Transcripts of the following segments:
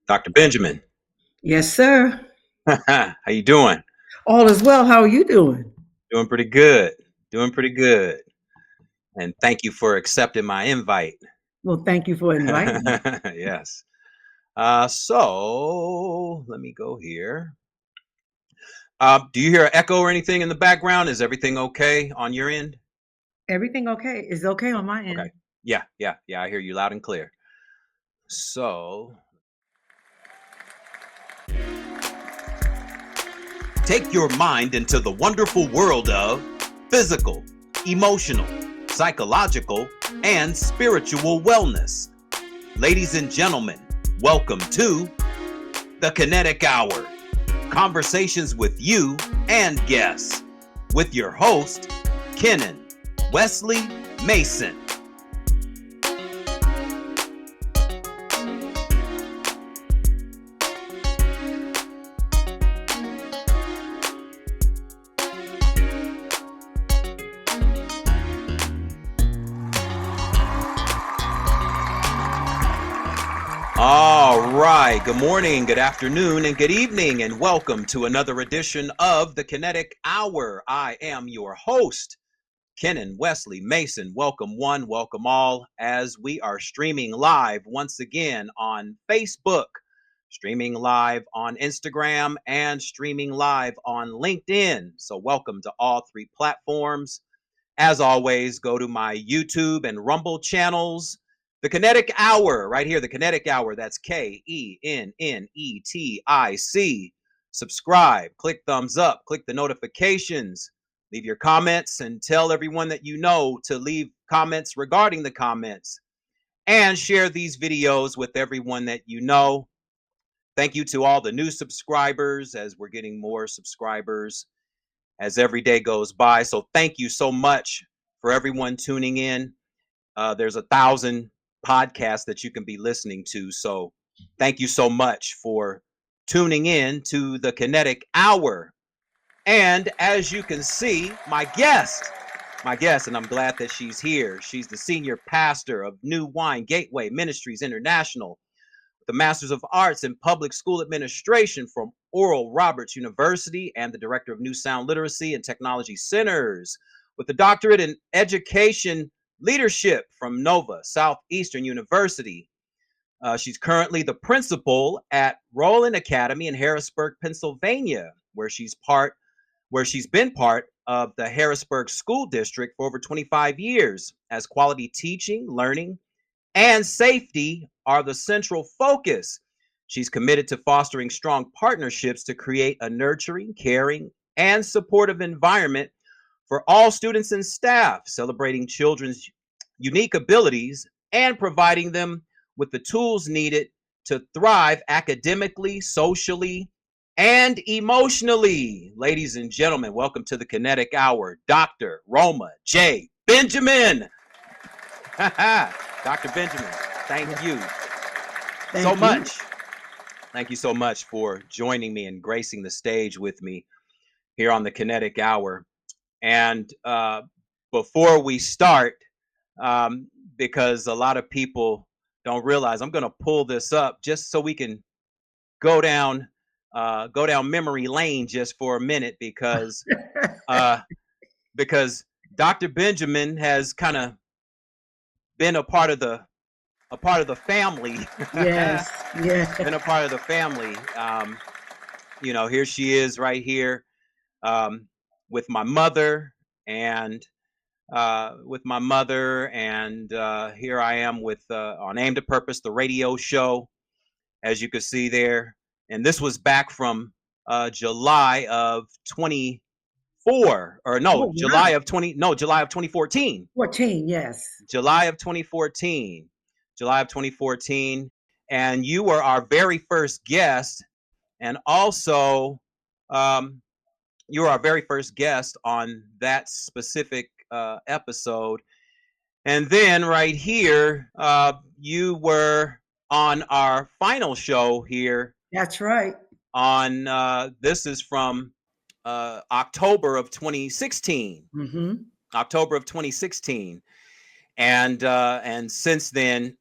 Dr. Benjamin. Yes, sir. How you doing? All is well. How are you doing? Doing pretty good. Doing pretty good. And thank you for accepting my invite. Well, thank you for inviting me. Yes. So let me go here. Do you hear an echo or anything in the background? Is everything okay on your end? Everything okay? Is okay on my Okay. end. Yeah. I hear you loud and clear. So take your mind into the wonderful world of physical, emotional, psychological, and spiritual wellness. Ladies and gentlemen, welcome to the Kinetic Hour. Conversations with you and guests with your host, Kenan Wesley Mason. All right. Good morning, good afternoon, and good evening, and welcome to another edition of the Kinetic Hour. I am your host, Kenan Wesley Mason. Welcome one, welcome all, as we are streaming live once again on Facebook, streaming live on Instagram, and streaming live on LinkedIn. So welcome to all three platforms. As always, go to my YouTube and Rumble channels. The Kinetic Hour, right here, the Kinetic Hour, that's KENNETIC. Subscribe, click thumbs up, click the notifications, leave your comments, and tell everyone that you know to leave comments regarding the comments, and share these videos with everyone that you know. Thank you to all the new subscribers, as we're getting more subscribers as every day goes by. So thank you so much for everyone tuning in. There's 1,000 podcasts that you can be listening to. So thank you so much for tuning in to the Kinetic Hour. And as you can see, my guest, and I'm glad that she's here. She's the senior pastor of New Wine Gateway Ministries International, the Master's of Arts in Public School Administration from Oral Roberts University, and the Director of New Sound Literacy and Technology Centers, with a doctorate in Education Leadership from Nova Southeastern University. She's currently the principal at Roland Academy in Harrisburg, Pennsylvania, where she's been part of the Harrisburg School District for over 25 years, as quality teaching, learning, and safety are the central focus. She's committed to fostering strong partnerships to create a nurturing, caring, and supportive environment for all students and staff, celebrating children's unique abilities and providing them with the tools needed to thrive academically, socially, and emotionally. Ladies and gentlemen, welcome to the Kinetic Hour, Dr. ROMA J. Benjamin. Dr. Benjamin, thank you so much. Thank you so much for joining me and gracing the stage with me here on the Kinetic Hour. And before we start, because a lot of people don't realize, I'm going to pull this up just so we can go down memory lane just for a minute, because Dr. Benjamin has kind of been a part of the family. Yes. Been a part of the family. Here she is right here, with my mother, and here I am with on Aim to Purpose, the radio show, as you can see there. And this was back from July of 2014. 14, yes. July of 2014. And you were our very first guest, and also you were our very first guest on that specific episode. And then right here, you were on our final show here. That's right. On this is from October of 2016. Mm-hmm. October of 2016. And since then,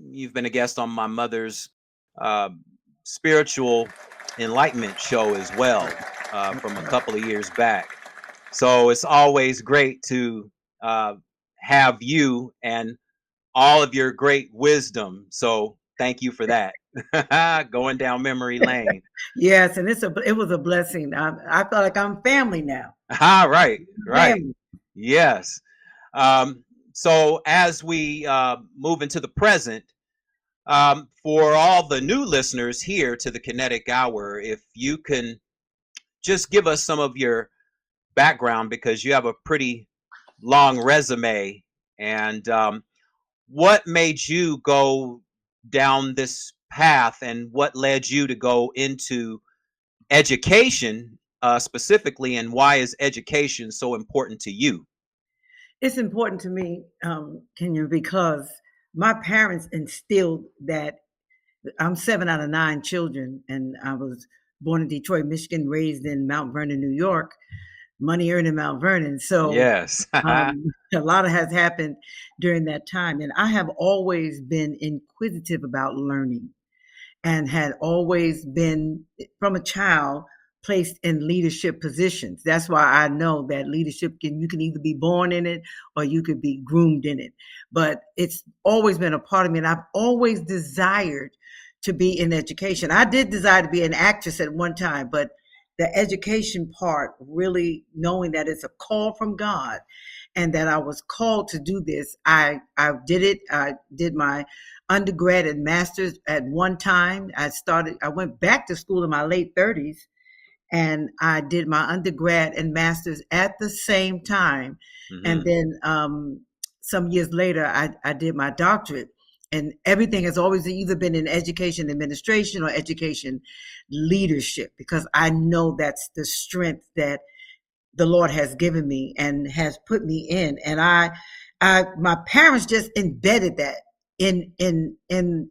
you've been a guest on my mother's uh, spiritual enlightenment show as well, from a couple of years back. So it's always great to uh, have you and all of your great wisdom. So thank you for that. Going down memory lane. Yes, and it was a blessing. I feel like I'm family now. Ah, right, right. Family. Yes. Um, so as we move into the present, for all the new listeners here to the Kinetic Hour, if you can just give us some of your background, because you have a pretty long resume, and what made you go down this path, and what led you to go into education specifically, and why is education so important to you? It's important to me, Kenya, because my parents instilled that. I'm 7 out of 9 children, and I was born in Detroit, Michigan, raised in Mount Vernon, New York, money earned in Mount Vernon. So Yes. a lot has happened during that time. And I have always been inquisitive about learning and had always been, from a child, placed in leadership positions. That's why I know that leadership you can either be born in it or you could be groomed in it. But it's always been a part of me, and I've always desired to be in education. I did desire to be an actress at one time, but the education part, really knowing that it's a call from God and that I was called to do this, I did it. I did my undergrad and master's at one time. I went back to school in my late 30s, and I did my undergrad and master's at the same time. And Hmm. then some years later, I did my doctorate. And everything has always either been in education administration or education leadership, because I know that's the strength that the Lord has given me and has put me in. And my parents just embedded that in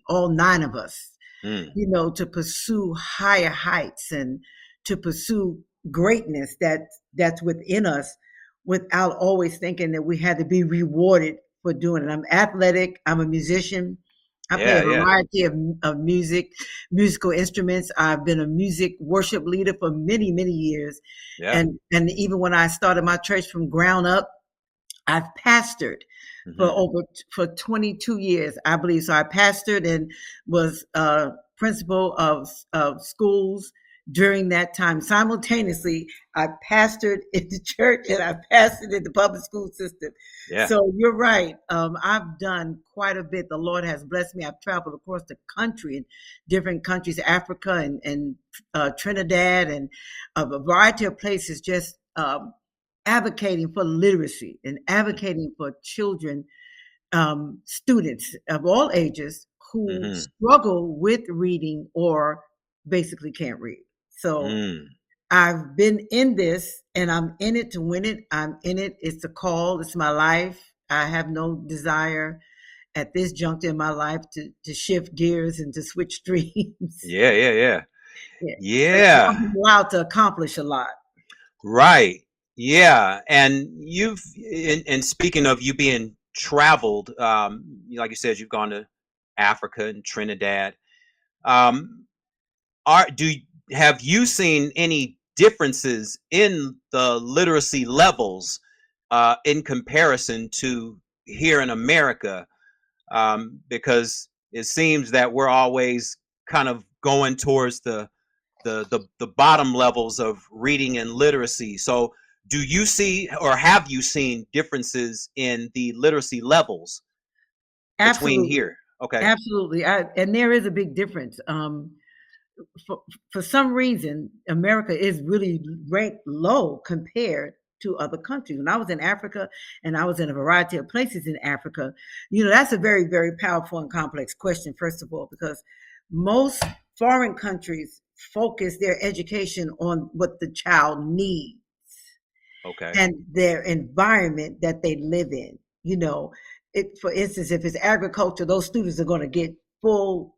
all 9 of us, Mm. to pursue higher heights and to pursue greatness that's within us, without always thinking that we had to be rewarded for doing it. I'm athletic. I'm a musician. I play a Yeah, yeah, variety of musical instruments. I've been a music worship leader for many, many years. yeah. And even when I started my church from ground up, I've pastored Hmm. for 22 years, I believe. So I pastored and was principal of schools during that time. Simultaneously, I pastored in the church and I pastored in the public school system. Yeah, So you're right. I've done quite a bit. The Lord has blessed me. I've traveled across the country, in different countries, Africa and Trinidad, and a variety of places, just advocating for literacy and advocating for children, students of all ages who hmm, struggle with reading or basically can't read. So mm. I've been in this and I'm in it to win it. I'm in it. It's a call. It's my life. I have no desire at this juncture in my life to shift gears and to switch streams. Yeah, yeah, yeah, Yeah. But yeah. I've been allowed to accomplish a lot. Right. Yeah. And and speaking of you being traveled, like you said, you've gone to Africa and Trinidad. Um, are do have you seen any differences in the literacy levels in comparison to here in America? Because it seems that we're always kind of going towards the bottom levels of reading and literacy. So do you see, or have you seen differences in the literacy levels between Absolutely. here? Okay. Absolutely. And there is a big difference. For, for some reason, America is really ranked low compared to other countries. When I was in Africa, and I was in a variety of places in Africa, that's a very, very powerful and complex question, first of all, because most foreign countries focus their education on what the child needs Okay. and their environment that they live in. For instance, if it's agriculture, those students are going to get full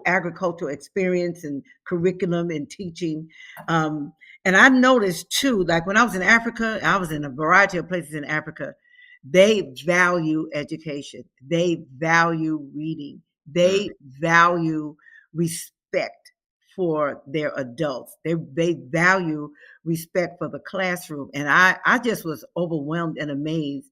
agricultural experience and curriculum and teaching. Um, and I noticed too, like when I was in Africa, I was in a variety of places in Africa. They value education. They value reading. Mm, They value respect for their adults. They value respect for the classroom. And I just was overwhelmed and amazed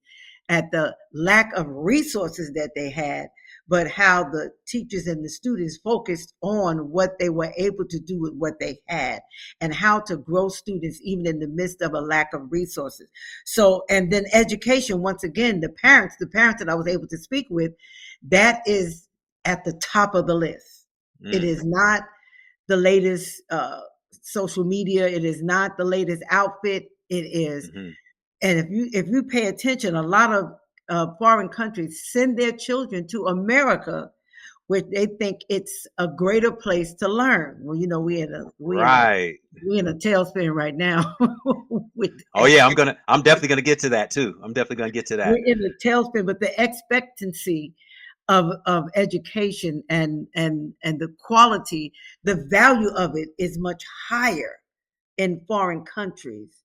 at the lack of resources that they had, but how the teachers and the students focused on what they were able to do with what they had and how to grow students even in the midst of a lack of resources. So, and then education, once again, the parents that I was able to speak with, that is at the top of the list. It is not the latest social media. It is not the latest outfit. It is, and if you pay attention, a lot of foreign countries send their children to America, where they think it's a greater place to learn. Well, you know, we in a tailspin right now. Oh yeah, I'm definitely gonna get to that too. We're in a tailspin, but the expectancy of education and the quality, the value of it is much higher in foreign countries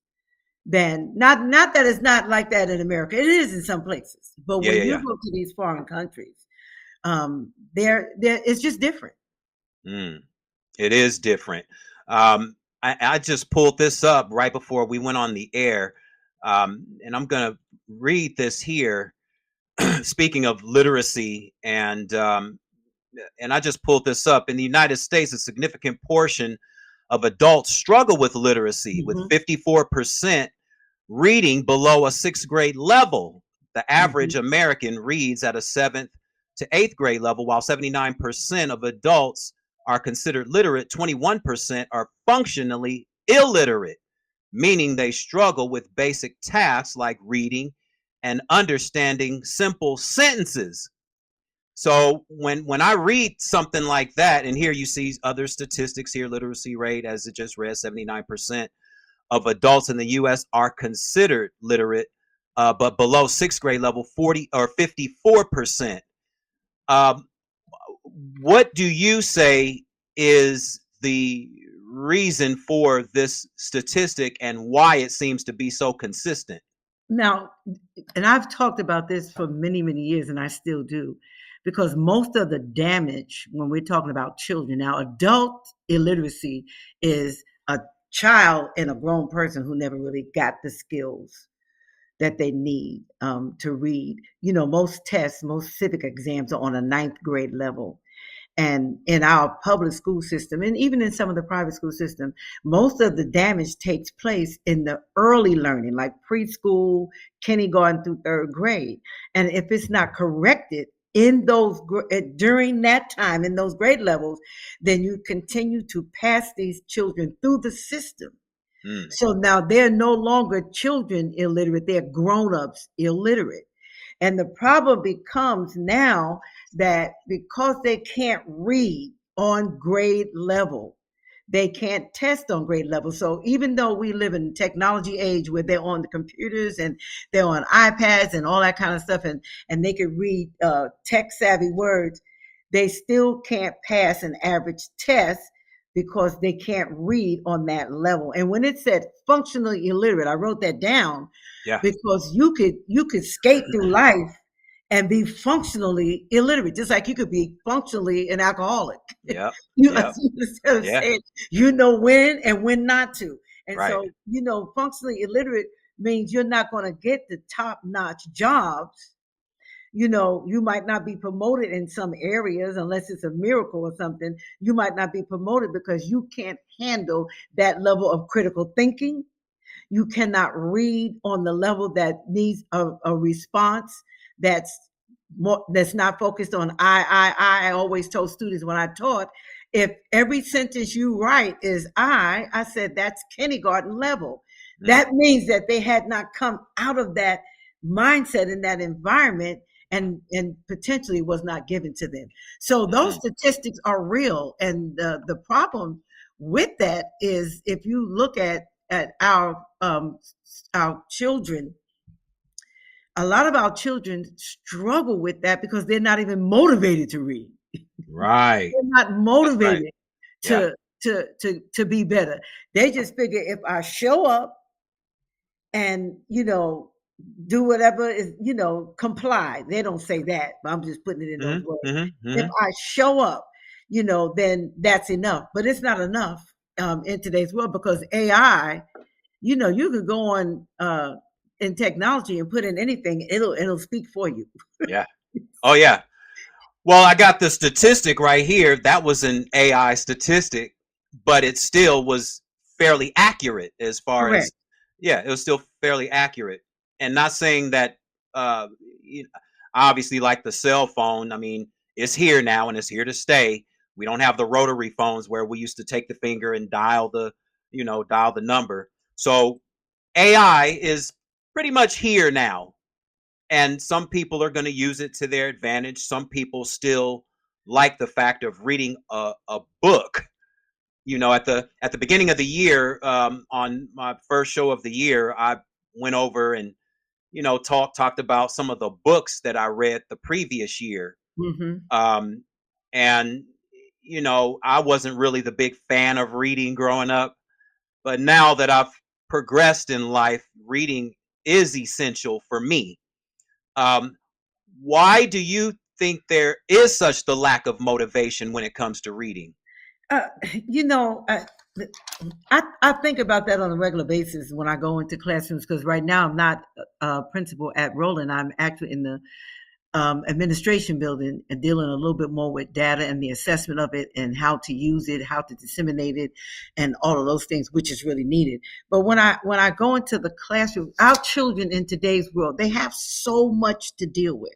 than not that it's not like that in America. It is in some places, but when you go to these foreign countries, there it's just different. It is different. I just pulled this up right before we went on the air, and I'm gonna read this here. Speaking of literacy, and I just pulled this up. In the United States, a significant portion of adults struggle with literacy, with 54% reading below a 6th grade level. The average American reads at a 7th to 8th grade level, while 79% of adults are considered literate. 21% are functionally illiterate, meaning they struggle with basic tasks like reading and understanding simple sentences. So when I read something like that, and here you see other statistics here, literacy rate, as it just read, 79% of adults in the U.S. are considered literate, but below 6th grade level, 40 or 54%. What do you say is the reason for this statistic and why it seems to be so consistent? Now, and I've talked about this for many, many years, and I still do, because most of the damage when we're talking about children, now adult illiteracy is a child and a grown person who never really got the skills that they need to read. You know, most tests, most civic exams are on a 9th grade level. And in our public school system, and even in some of the private school system, most of the damage takes place in the early learning, like preschool, kindergarten through 3rd grade. And if it's not corrected in those during that time in those grade levels, then you continue to pass these children through the system. So now they're no longer children illiterate; they're grown-ups illiterate. And the problem becomes now that because they can't read on grade level, they can't test on grade level. So even though we live in technology age where they're on the computers and they're on iPads and all that kind of stuff, and they can read tech savvy words, they still can't pass an average test because they can't read on that level. And when it said functionally illiterate, I wrote that down because you could skate through life and be functionally illiterate, just like you could be functionally an alcoholic. Instead of saying you know when and when not to. And so, you know, functionally illiterate means you're not going to get the top-notch jobs. You know, you might not be promoted in some areas unless it's a miracle or something. You might not be promoted because you can't handle that level of critical thinking. You cannot read on the level that needs a response that's not focused on I always told students when I taught, if every sentence you write is I said that's kindergarten level. That means that they had not come out of that mindset in that environment and potentially was not given to them. So those statistics are real. And the problem with that is if you look at our children, a lot of our children struggle with that because they're not even motivated to read. Right. They're not motivated to be better. They just figure if I show up and, you know, do whatever is, you know, comply. They don't say that, but I'm just putting it in those words. If I show up, then that's enough. But it's not enough in today's world, because AI, you could go on in technology and put in anything, it'll speak for you. Yeah. Oh yeah. Well, I got the statistic right here. That was an AI statistic, but it still was fairly accurate as far Correct. as, yeah, it was still fairly accurate. And not saying that, uh, obviously, like the cell phone, I mean, it's here now and it's here to stay. We don't have the rotary phones where we used to take the finger and dial the number. So AI is pretty much here now, and some people are going to use it to their advantage. Some people still like the fact of reading a book. At the beginning of the year, on my first show of the year, I went over and talked about some of the books that I read the previous year. Hmm. Um, and I wasn't really the big fan of reading growing up, but now that I've progressed in life, reading is essential for me. um, why do you think there is such the lack of motivation when it comes to reading? Uh, you know, I think about that on a regular basis when I go into classrooms, because right now I'm not a principal at Roland. I'm actually in the administration building and dealing a little bit more with data and the assessment of it and how to use it, how to disseminate it, and all of those things, which is really needed. But when I go into the classroom, our children in today's world, they have so much to deal with.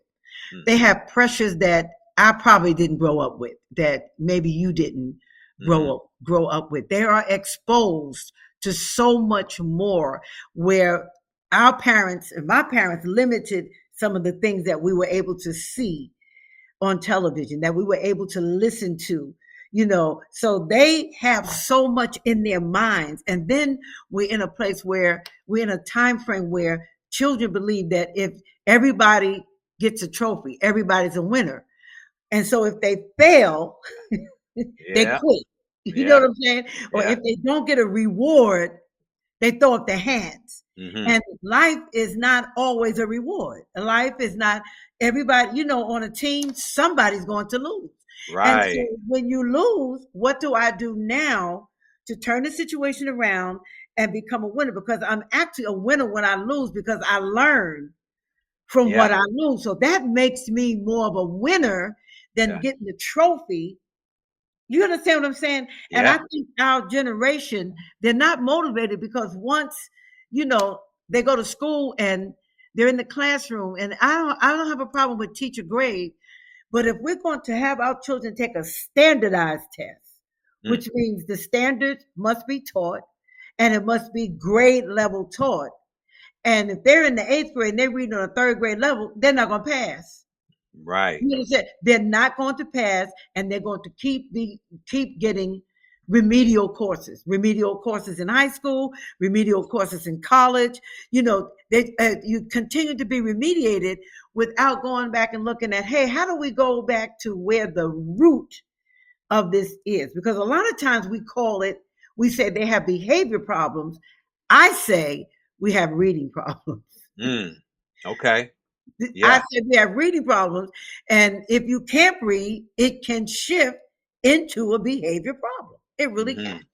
They Mm-hmm. have pressures that I probably didn't grow up with, that maybe you didn't Mm-hmm. grow up with. They are exposed to so much more, where our parents and my parents limited some of the things that we were able to see on television, that we were able to listen to, so they have so much in their minds. And then we're in a place where we're in a time frame where children believe that if everybody gets a trophy, everybody's a winner. And so if they fail, they Yeah. quit. You know Yeah. what I'm saying? Or Yeah. if they don't get a reward, they throw up their hands. Mm-hmm. And life is not always a reward. Life is not everybody, on a team, somebody's going to lose. And so Right. when you lose, what do I do now to turn the situation around and become a winner? Because I'm actually a winner when I lose, because I learn from Yeah. what I lose. So that makes me more of a winner than Yeah. getting the trophy. You understand what I'm saying? And I Yeah. think our generation, they're not motivated, because once, they go to school and they're in the classroom, and I don't have a problem with teacher grade, but if we're going to have our children take a standardized test, Mm. which means the standards must be taught and it must be grade level taught. And if they're in the eighth grade and they're reading on a third grade level, they're not going to pass. Right. You understand? They're not going to pass, and they're going to keep getting remedial courses in high school, remedial courses in college. You continue to be remediated without going back and looking at, hey, how do we go back to where the root of this is? Because a lot of times we say they have behavior problems. I say we have reading problems. Mm. Okay. I Yeah. said we have reading problems, and if you can't read, it can shift into a behavior problem. It really can.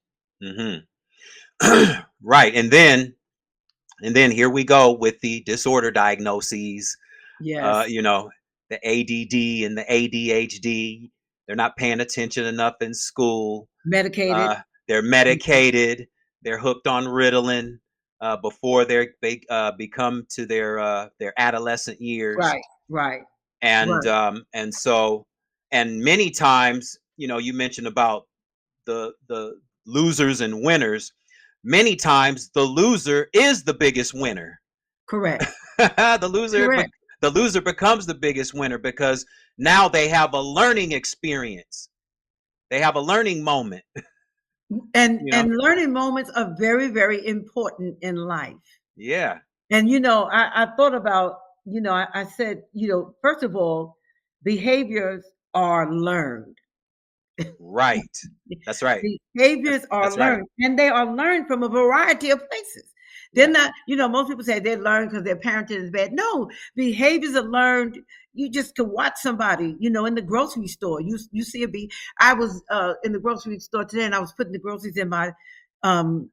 Mm-hmm. Mm-hmm. Right. And then here we go with the disorder diagnoses. uh, Yes, you know, the ADD and the ADHD. They're not paying attention enough in school. medicated. Uh, they're medicated. They're hooked on Ritalin before they become to their adolescent years, Right, right, and right. and so and many times, you mentioned about the losers and winners. Many times, the loser is the biggest winner. Correct, the loser correct. the loser becomes the biggest winner because now they have a learning experience. They have a learning moment. And you know and learning moments are very, very important in life. yeah. And I thought about, I said, first of all, behaviors are learned. Right. That's right. Behaviors that's are that's right. learned, and they are learned from a variety of places. They're Yeah. not, most people say they learn because their parenting is bad. No, behaviors are learned. You just can watch somebody, in the grocery store. You see I was in the grocery store today, and I was putting the groceries in my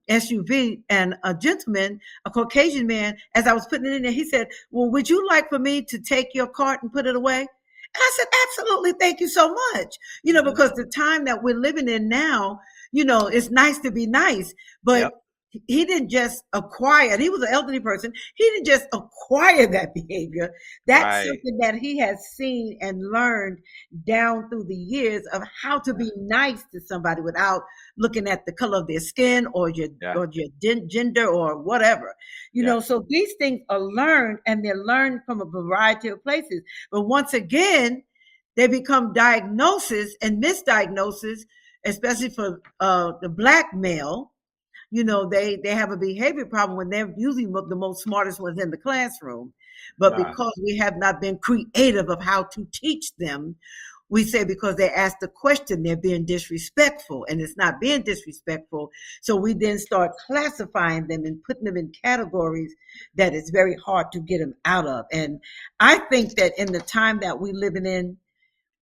SUV, and a gentleman, a Caucasian man, as I was putting it in there, he said, "Well, would you like for me to take your cart and put it away?" And I said, "Absolutely, thank you so much." Hmm. Because the time that we're living in now, it's nice to be nice, but Yep. he didn't just acquire, and he was an elderly person, he didn't just acquire that behavior. That's Right. something that he has seen and learned down through the years of how to be nice to somebody without looking at the color of their skin or your Yeah. or your gender or whatever. Yeah. So these things are learned, and they're learned from a variety of places. But once again, they become diagnosis and misdiagnosis, especially for the Black male. They have a behavior problem when they're usually the most smartest ones in the classroom. But Ah, because we have not been creative of how to teach them, we say because they asked the question, they're being disrespectful, and it's not being disrespectful. So we then start classifying them and putting them in categories that it's very hard to get them out of. And I think that in the time that we're living in,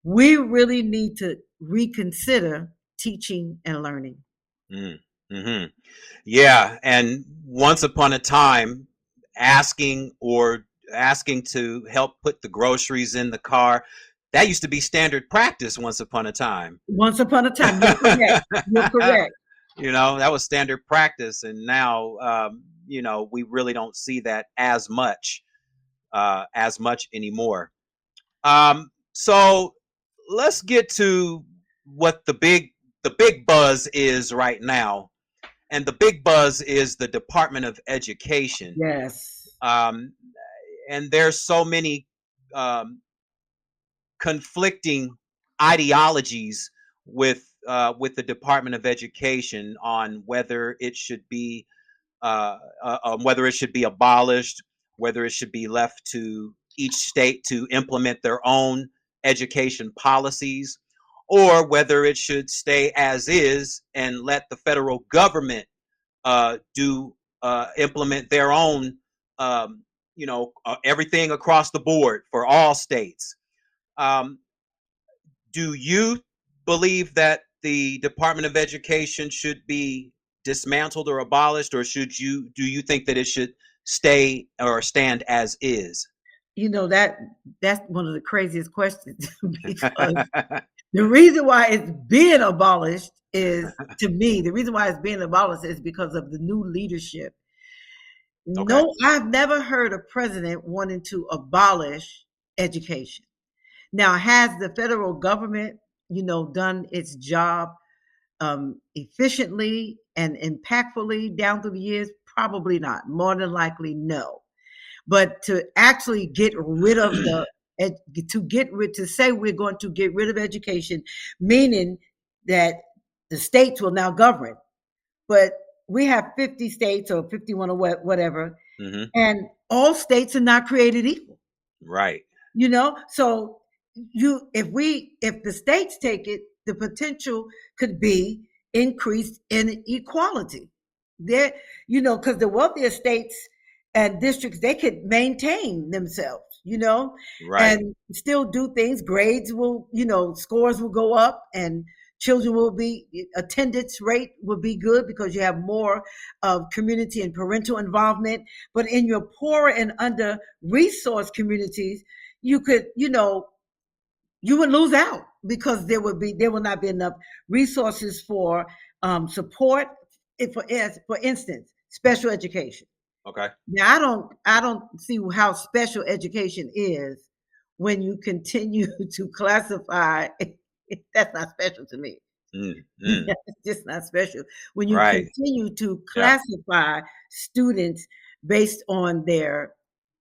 we really need to reconsider teaching and learning. mm, hmm. Yeah. And once upon a time, asking to help put the groceries in the car, that used to be standard practice once upon a time. Once upon a time, you're correct. You're correct. That was standard practice. And now, we really don't see that as much anymore. So let's get to what the big buzz is right now, and the big buzz is the Department of Education. Yes. Um, and there's so many um, conflicting ideologies with the Department of Education on whether it should be abolished, whether it should be left to each state to implement their own education policies, or whether it should stay as is and let the federal government do implement their own, everything across the board for all states. Um, do you believe that the Department of Education should be dismantled or abolished, or do you think that it should stay or stand as is? That's one of the craziest questions because the reason why it's being abolished is, to me, the reason why it's being abolished is because of the new leadership. Okay. No, I've never heard a president wanting to abolish education. Now, has the federal government, done its job efficiently and impactfully down through the years? Probably not. More than likely, no. But to actually get rid of to say we're going to get rid of education, meaning that the states will now govern. But we have 50 states or 51 or whatever, Hmm. and all states are not created equal. Right. So if the states take it, the potential could be increased inequality there, because the wealthier states and districts, they could maintain themselves, Right. and still do things. Grades will, scores will go up, and children will be, attendance rate will be good because you have more of community and parental involvement. But in your poorer and under resourced communities, you could, you would lose out because there will not be enough resources for support. For instance, special education. Okay. Now, I don't see how special education is when you continue to classify. That's not special to me. Mm, mm. It's just not special. When you Right. continue to Yeah. classify students based on their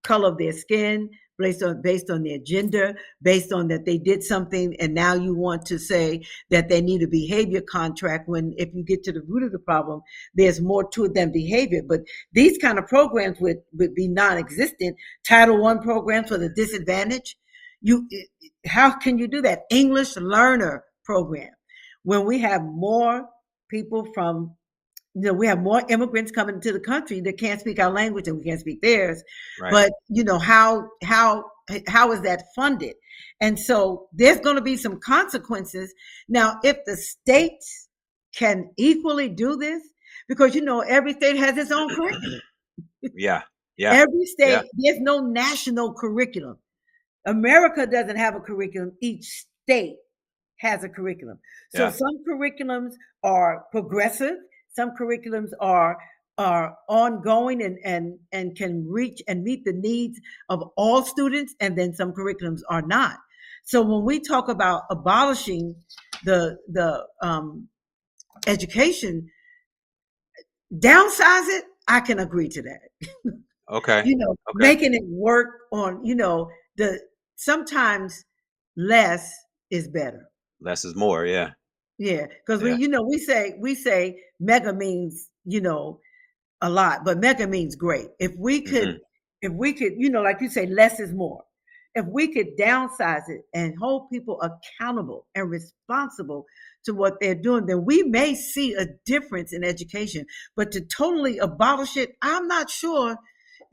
color of their skin, based on their gender, based on that they did something, and now you want to say that they need a behavior contract, when if you get to the root of the problem, there's more to it than behavior. But these kind of programs would be non-existent. Title I programs for the disadvantaged. How can you do that? English learner program, when we have more people from we have more immigrants coming to the country that can't speak our language and we can't speak theirs. Right. But how is that funded? And so there's going to be some consequences. Now, if the states can equally do this, because every state has its own curriculum. Yeah. Yeah. Every state, Yeah. there's no national curriculum. America doesn't have a curriculum. Each state has a curriculum. So some curriculums are progressive, some curriculums are ongoing and can reach and meet the needs of all students, and then some curriculums are not. So when we talk about abolishing the education, downsize it, I can agree to that. Okay. Okay. Making it work on, sometimes less is better. Less is more. Yeah. Yeah. Because we say mega means, a lot, but mega means great. If we could, like you say, less is more. If we could downsize it and hold people accountable and responsible to what they're doing, then we may see a difference in education. But to totally abolish it, I'm not sure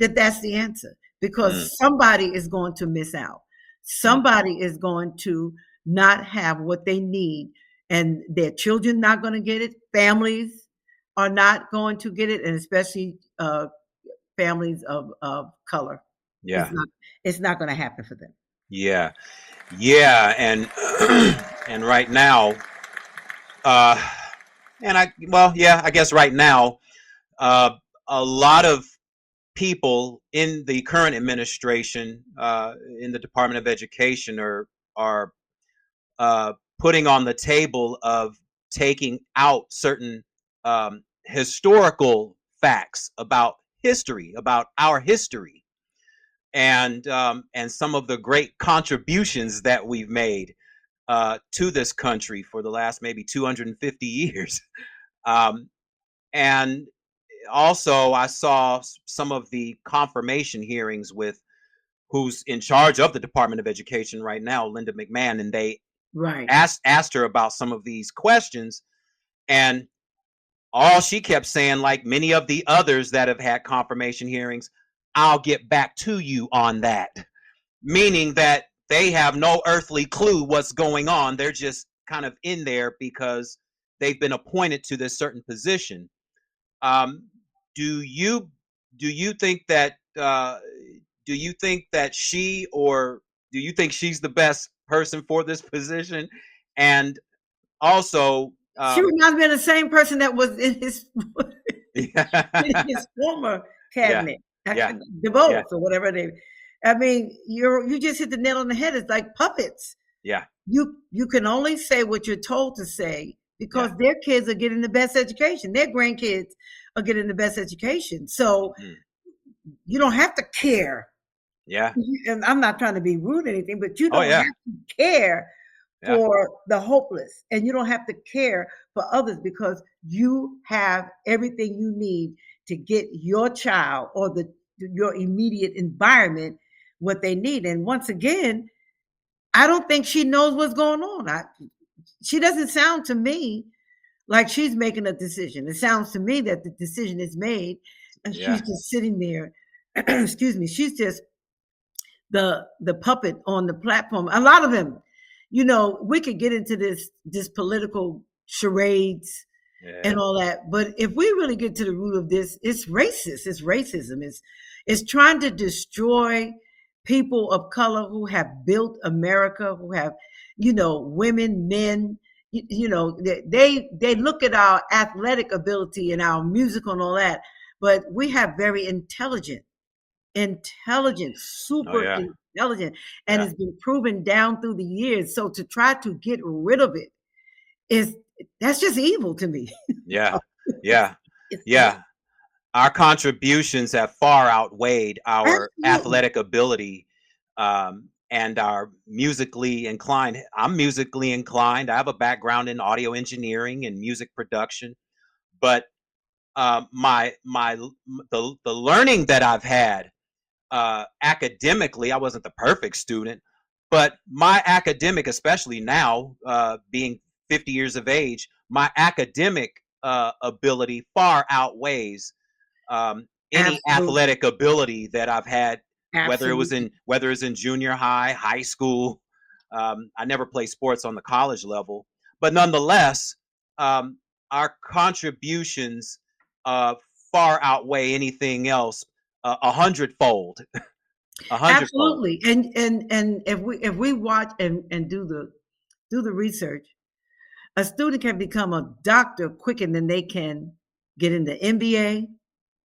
that that's the answer, because somebody is going to miss out. Somebody is going to not have what they need, and their children not going to get it. Families are not going to get it, and especially families of color. Yeah. It's not going to happen for them. Yeah. Yeah. And and right now, I guess right now, a lot of people in the current administration, in the Department of Education, are putting on the table of taking out certain historical facts about history, about our history, and some of the great contributions that we've made to this country for the last maybe 250 years. And also, I saw some of the confirmation hearings with who's in charge of the Department of Education right now, Linda McMahon, and they asked her about some of these questions, and all she kept saying, like many of the others that have had confirmation hearings, I'll get back to you on that, meaning that they have no earthly clue what's going on. They're just kind of in there because they've been appointed to this certain position. Do you think that she, or do you think she's the best person for this position? And also, she reminds me of the same person that was in his former cabinet, DeVos or whatever they. I mean, you just hit the nail on the head. It's like puppets. Yeah. You can only say what you're told to say because their kids are getting the best education. Their grandkids are getting the best education. So you don't have to care. Yeah. And I'm not trying to be rude or anything, but you don't have to care for the hopeless, and you don't have to care for others, because you have everything you need to get your child or your immediate environment what they need. And once again, I don't think she knows what's going on. She doesn't sound to me like she's making a decision. It sounds to me that the decision is made, and she's just sitting there. Excuse me. She's just the puppet on the platform. A lot of them, we could get into this political charades and all that, but if we really get to the root of this, it's racist. It's racism. It's trying to destroy people of color who have built America, who have, women, men. They look at our athletic ability and our musical and all that, but we have very intelligent, super intelligent, and it's been proven down through the years. So to try to get rid of it that's just evil to me. Yeah. Our contributions have far outweighed our athletic ability, and our musically inclined. I'm musically inclined. I have a background in audio engineering and music production, but the learning that I've had academically, I wasn't the perfect student, but my academic, especially now, being 50 years of age, my academic ability far outweighs any Absolutely. athletic ability that I've had, Absolutely. whether it's in junior high, high school. I never played sports on the college level, but nonetheless, um, our contributions uh, far outweigh anything else a hundredfold, a hundredfold. Absolutely. And if we watch and do the research, a student can become a doctor quicker than they can get in the NBA,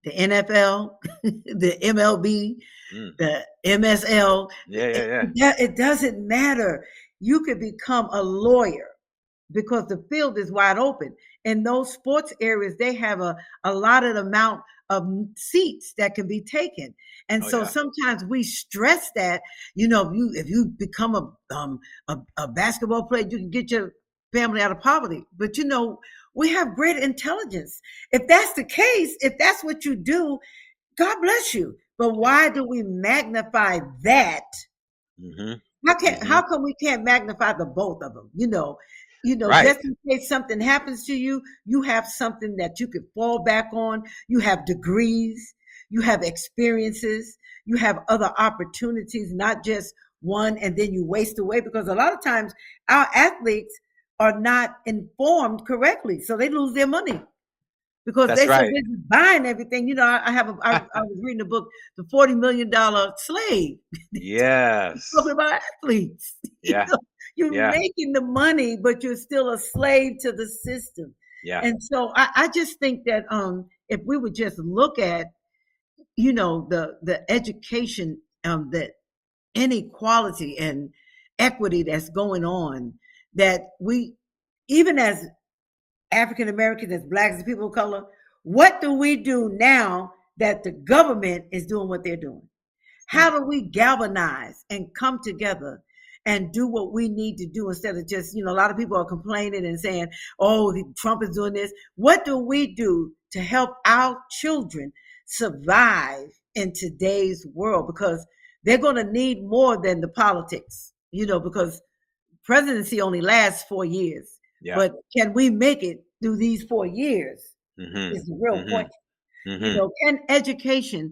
the NFL, the MLB, Mm. the MSL. Yeah, yeah, yeah. It doesn't matter. You could become a lawyer because the field is wide open. In those sports areas, they have a allotted amount of seats that can be taken. And Oh so yeah. sometimes we stress that, if you become a basketball player, you can get your family out of poverty. But we have great intelligence. If that's the case, if that's what you do, God bless you. But Yeah. why do we magnify that? Hmm. How come we can't magnify the both of them? Right. Just in case something happens to you, you have something that you could fall back on. You have degrees, you have experiences, you have other opportunities, not just one, and then you waste away because a lot of times our athletes are not informed correctly, so they lose their money because That's they so right. busy buying everything. I was reading a book, The $40 Million Slave. Talking Yes. about athletes. Yeah. You're Yeah. making the money, but you're still a slave to the system. Yeah. And so I just think that if we would just look at, the education, that inequality and equity that's going on, that we, even as African Americans, as blacks, as people of color, what do we do now that the government is doing what they're doing? How Mm. do we galvanize and come together and do what we need to do instead of just, a lot of people are complaining and saying, oh, Trump is doing this. What do we do to help our children survive in today's world? Because they're going to need more than the politics, because presidency only lasts 4 years. Yeah. But can we make it through these 4 years? Hmm. Is the real Hmm. question. Hmm. Can education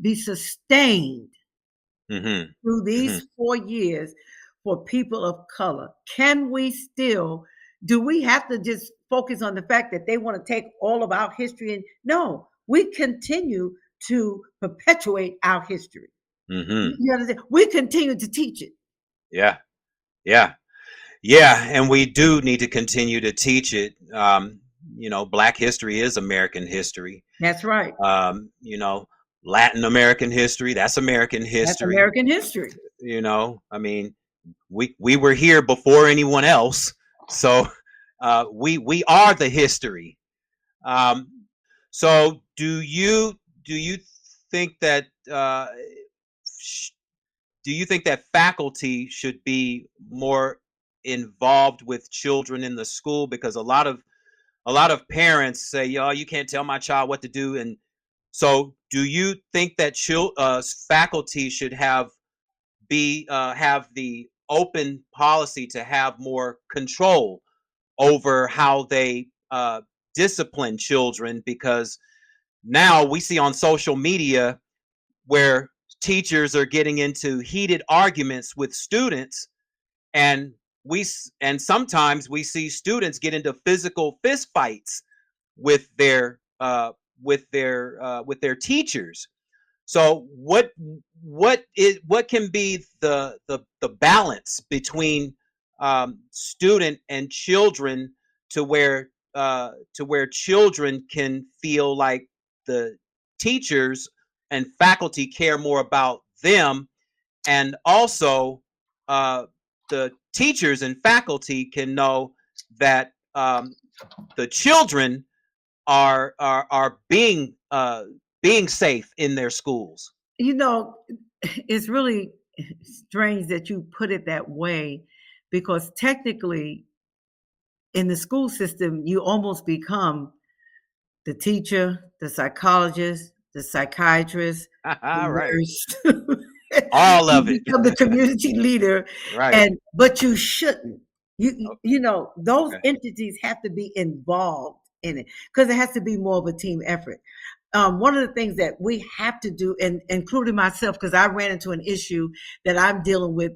be sustained Hmm. through Hmm. these 4 years for people of color? Can we still, do we have to just focus on the fact that they want to take all of our history? And no, we continue to perpetuate our history. Hmm. You understand? We continue to teach it. Yeah. Yeah. Yeah. And we do need to continue to teach it. Black history is American history. That's right. Um, you know, Latin American history, that's American That's history. American history. I mean, we were here before anyone else, so we are the history. Um, so do you think that sh- do you think that faculty should be more involved with children in the school? Because a lot of parents say, "Yo, you can't tell my child what to do." And so, do you think that faculty should have the open policy to have more control over how they discipline children? Because now we see on social media where teachers are getting into heated arguments with students, and sometimes we see students get into physical fistfights with their teachers. So what can be the balance between student and children to where children can feel like the teachers and faculty care more about them, and also uh, the teachers and faculty can know that the children are being safe in their schools. You know, it's really strange that you put it that way because technically, in the school system, you almost become the teacher, the psychologist, the psychiatrist, the Right. nurse. All of You it. become the community leader, Right. but you shouldn't. Those Okay. entities have to be involved in it, because it has to be more of a team effort. One of the things that we have to do, and including myself, because I ran into an issue that I'm dealing with,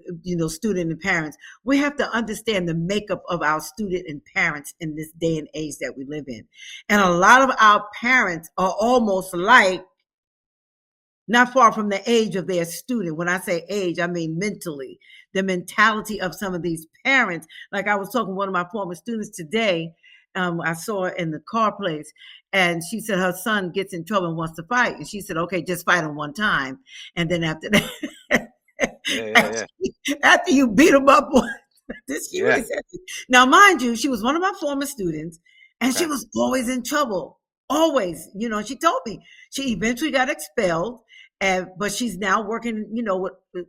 student and parents, we have to understand the makeup of our student and parents in this day and age that we live in. And a lot of our parents are almost like not far from the age of their student. When I say age, I mean mentally, the mentality of some of these parents. Like I was talking to one of my former students today. I saw her in the car place, and she said her son gets in trouble and wants to fight. And she said, okay, just fight him one time. And then after that, after you beat him up, she really said this. Now, mind you, she was one of my former students, and she was always in trouble. Always, she told me she eventually got expelled, but she's now working,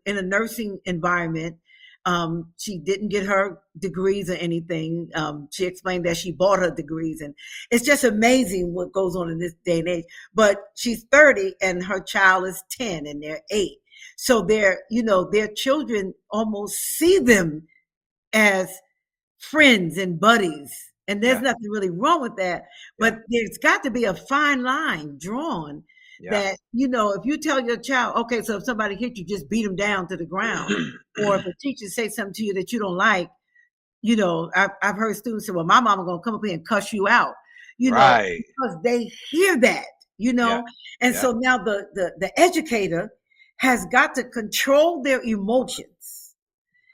in a nursing environment. She didn't get her degrees or anything. She explained that she bought her degrees, and it's just amazing what goes on in this day and age. But she's 30 and her child is 10 and they're 8. So their children almost see them as friends and buddies. And there's nothing really wrong with that. But there's got to be a fine line drawn that, if you tell your child, okay, so if somebody hit you, just beat them down to the ground. Or if a teacher says something to you that you don't like, I've heard students say, well, my mama going to come up here and cuss you out, because they hear that, And so now the educator has got to control their emotions.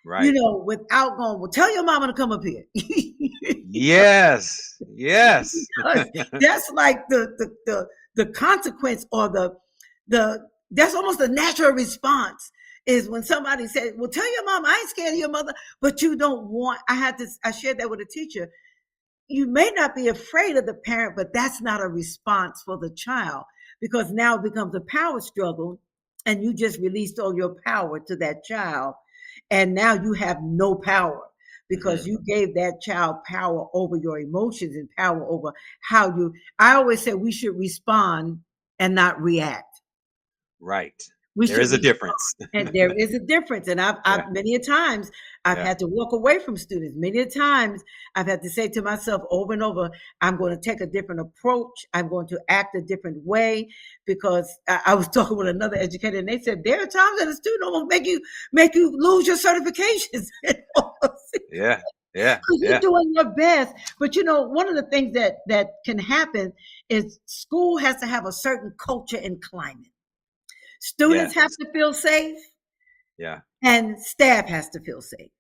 Right. Without going, well, tell your mama to come up here. Yes. That's like the consequence, or the that's almost the natural response, is when somebody says, well, tell your mom, I ain't scared of your mother, but you don't want, I shared that with a teacher. You may not be afraid of the parent, but that's not a response for the child, because now it becomes a power struggle, and you just released all your power to that child. And now you have no power, because you gave that child power over your emotions and power over I always say we should respond and not react. Right. There is a difference. And there is a difference. And I've many a times I've had to walk away from students. Many a times I've had to say to myself over and over, I'm going to take a different approach. I'm going to act a different way, because I was talking with another educator, and they said there are times that a student almost make you lose your certifications. You're doing your best. But one of the things that can happen is school has to have a certain culture and climate. Students have to feel safe. And staff has to feel safe.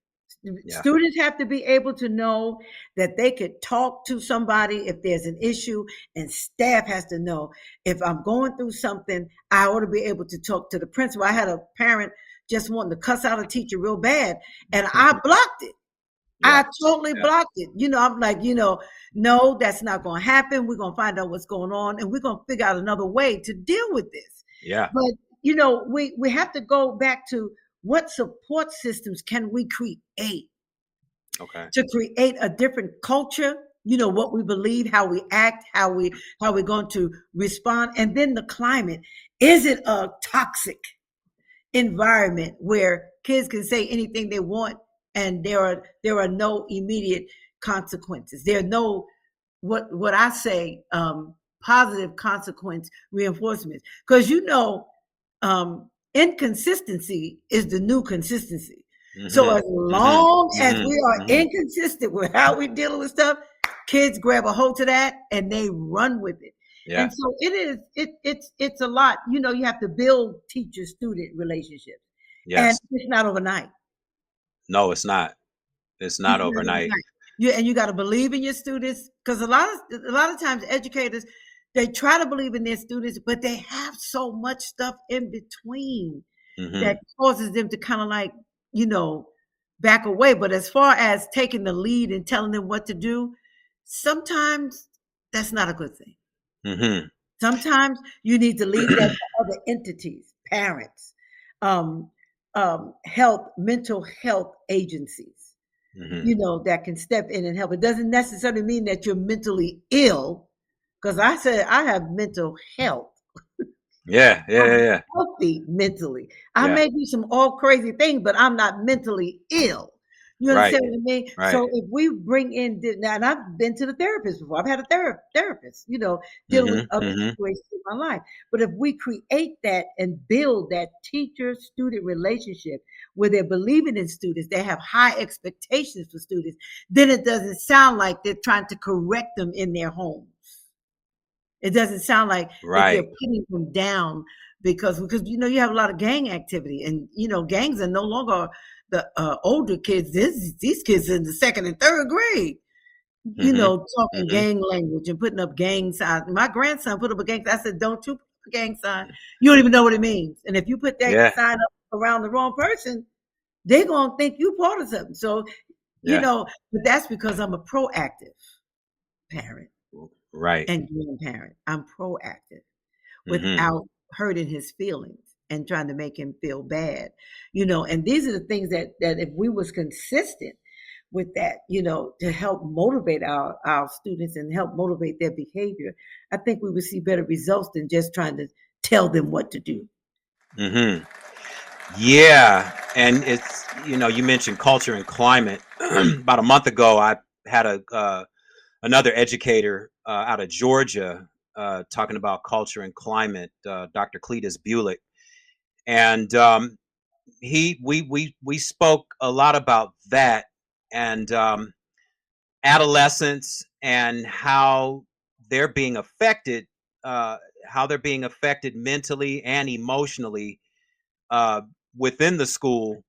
Students have to be able to know that they could talk to somebody if there's an issue, and staff has to know, if I'm going through something, I ought to be able to talk to the principal. I had a parent just wanting to cuss out a teacher real bad, and I blocked it. I totally blocked it. I'm like, no, that's not going to happen. We're going to find out what's going on, and we're going to figure out another way to deal with this. But we have to go back to, what support systems can we create to create a different culture, what we believe, how we act, how we're going to respond. And then the climate. Is it a toxic environment where kids can say anything they want, and there are no immediate consequences? There are no, what I say, positive consequence reinforcements. Because inconsistency is the new consistency. So as long as we are inconsistent with how we're dealing with stuff, kids grab a hold to that and they run with it. And so it's a lot. You have to build teacher-student relationships. And it's not overnight. No, it's not. It's not overnight. And you got to believe in your students, because a lot of times educators, they try to believe in their students, but they have so much stuff in between that causes them to kind of like, back away. But as far as taking the lead and telling them what to do, sometimes that's not a good thing. Sometimes you need to leave that to other entities, parents, mental health agencies, that can step in and help. It doesn't necessarily mean that you're mentally ill, because I said I have mental health. Healthy mentally. I may do some all crazy things, but I'm not mentally ill. You Right. understand what I mean? Right. So if we bring in now, and I've been to the therapist before. I've had a therapist, dealing with Mhm. other Mhm. situations in my life. But if we create that and build that teacher-student relationship where they're believing in students, they have high expectations for students, then it doesn't sound like they're trying to correct them in their homes. It doesn't sound like that they're Right. putting them down because you have a lot of gang activity, and gangs are no longer the older kids. These kids in the second and third grade, Mhm. talking Mhm. gang language and putting up gang signs. My grandson put up a gang. I said, "Don't you put up a gang sign? You don't even know what it means. And if you put that Yeah. sign up around the wrong person, they're gonna think you part of something." So, Yeah. but that's because I'm a proactive parent Right. and grandparent. I'm proactive Mhm. without hurting his feelings and trying to make him feel bad. And these are the things that if we was consistent with that, to help motivate our students and help motivate their behavior, I think we would see better results than just trying to tell them what to do. Mhm. Yeah, and it's you mentioned culture and climate. About a month ago, I had another educator out of Georgia talking about culture and climate, Dr. Cletus Bulick, and we spoke a lot about that and adolescents and they're being affected, uh, how they're being affected mentally and emotionally uh, within the school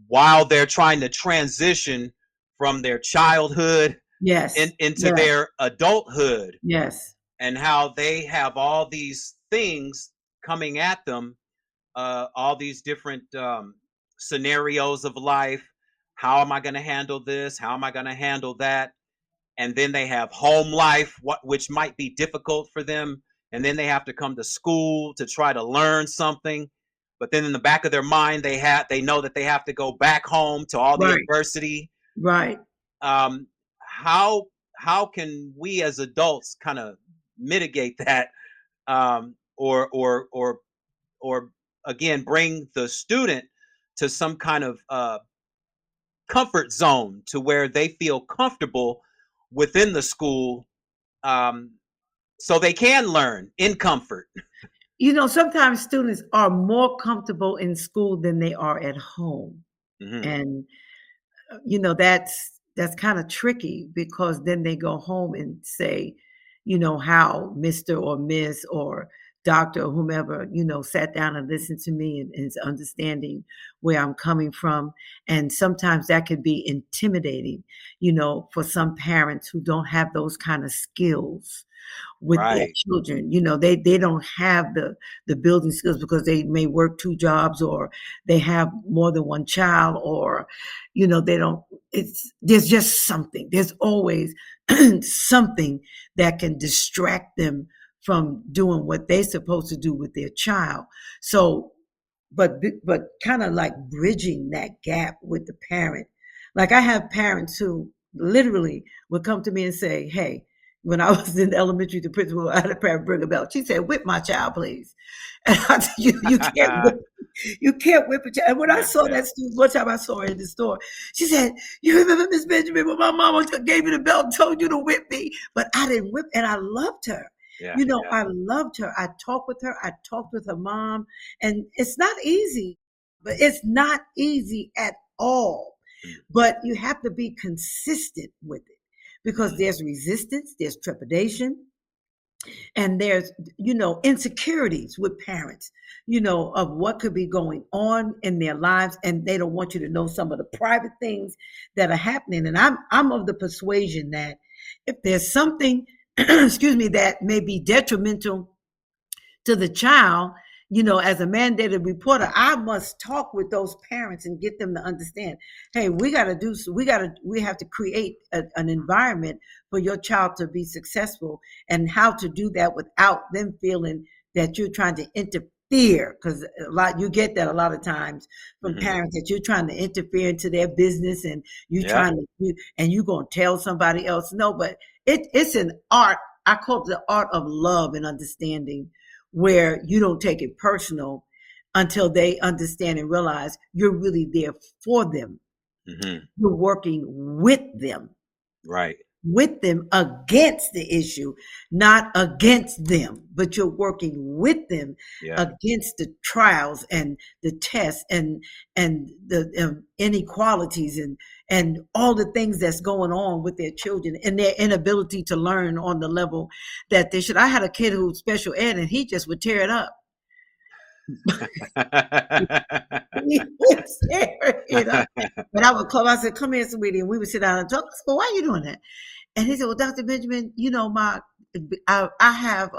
while they're trying to transition from their childhood Yes, into yes, their adulthood, yes, and how they have all these things coming at them, all these different scenarios of life. How am I going to handle this? How am I going to handle that? And then they have home life, which might be difficult for them. And then they have to come to school to try to learn something. But then in the back of their mind, they know that they have to go back home to all the right, adversity. right. Um, how how can we as adults kind of mitigate that, or again bring the student to some kind of comfort zone to where they feel comfortable within the school, um, so they can learn in comfort. Sometimes students are more comfortable in school than they are at home. Hmm. And that's kind of tricky because then they go home and say, how Mr. or Miss or doctor or whomever, sat down and listened to me and is understanding where I'm coming from. And sometimes that could be intimidating, for some parents who don't have those kind of skills with their Right. children. They don't have the building skills because they may work two jobs, or they have more than one child, or they don't. There's just something. There's always something that can distract them from doing what they're supposed to do with their child. So, but kind of like bridging that gap with the parent. Like, I have parents who literally would come to me and say, "Hey, when I was in elementary, the principal, I had a parent bring a bell. She said, 'Whip my child, please.'" And I said, you can't whip a child." And when I Yeah, saw yeah, that student, one time I saw her in the store, she said, "You remember Miss Benjamin when my mama gave you the belt and told you to whip me?" But I didn't whip, and I loved her. yeah, yeah. I loved her. I talked with her. I talked with her mom, and it's not easy, but it's not easy at all. But you have to be consistent with it because Mm-hmm. there's resistance, there's trepidation, and there's insecurities with parents, of what could be going on in their lives, and they don't want you to know some of the private things that are happening. And I'm of the persuasion that if there's something excuse me, that may be detrimental to the child, as a mandated reporter, I must talk with those parents and get them to understand, hey, we have to create an environment for your child to be successful, and how to do that without them feeling that you're trying to interfere. Because you get that a lot of times from Hmm. parents, that you're trying to interfere into their business, and Yep. you're going to tell somebody else. No, but it's an art. I call it the art of love and understanding, where you don't take it personal until they understand and realize you're really there for them. Mm-hmm. You're working Right. with them against the issue, not against them, but you're working with them Yeah. against the trials and the tests and the inequalities and all the things that's going on with their children and their inability to learn on the level that they should. I had a kid who was special ed and he just would tear it up. He would tear it up. And I would come, I said, come here, sweetie, and we would sit down and talk. I said, well, why are you doing that? And he said, well, Dr. Benjamin, you know, I have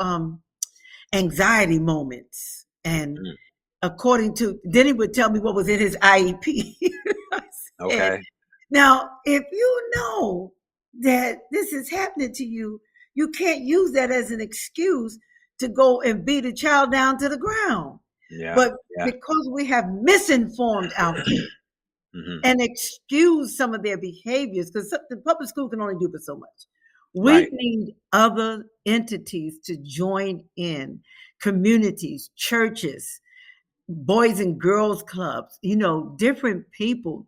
anxiety moments. And Mm. according to, then he would tell me what was in his IEP. I said, Okay. now, if you know that this is happening to you, you can't use that as an excuse to go and beat a child down to the ground. Yeah. But Yeah. because we have misinformed our kids Mm-hmm. and excuse some of their behaviors, because the public school can only do but so much. We Right. need other entities to join in, communities, churches, boys and girls clubs, you know, different people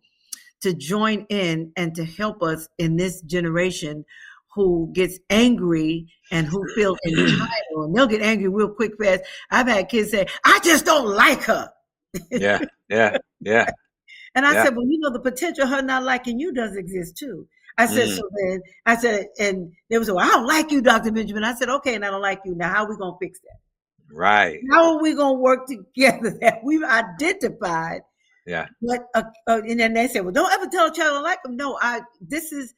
to join in and to help us in this generation who gets angry and who feel entitled. And they'll get angry real quick, fast. I've had kids say, I just don't like her. Yeah. Yeah. Yeah. And I Yeah. said, well, you know, the potential of her not liking you does exist too. I said, Mm. so then I said, and they was, well, I don't like you, Dr. Benjamin. I said, okay, and I don't like you. Now, how are we going to fix that? Right. How are we going to work together that we've identified? Yeah. But and then they said, well, don't ever tell a child I like them. No, this is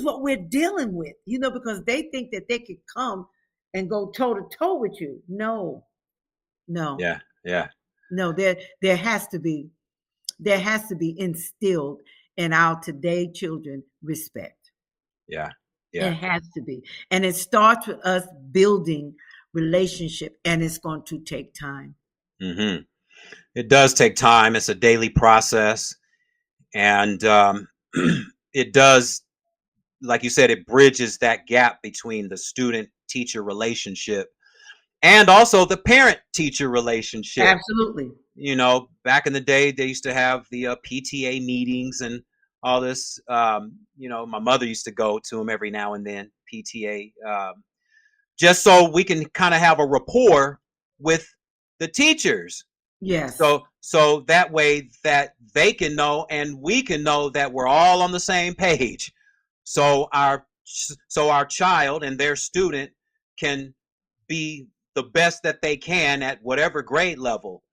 what we're dealing with, you know, because they think that they could come and go toe to toe with you. No, Yeah. Yeah. no, there has to be instilled in our today children respect. Yeah. It Yeah. has to be. And it starts with us building relationship, and it's going to take time. Mm-hmm. It does take time. It's a daily process. And it does, like you said, it bridges that gap between the student teacher relationship and also the parent teacher relationship. Absolutely. You know, back in the day, they used to have the PTA meetings and all this. You know, my mother used to go to them every now and then, PTA, just so we can kind of have a rapport with the teachers. Yes. So that way that they can know and we can know that we're all on the same page. So our child and their student can be the best that they can at whatever grade level.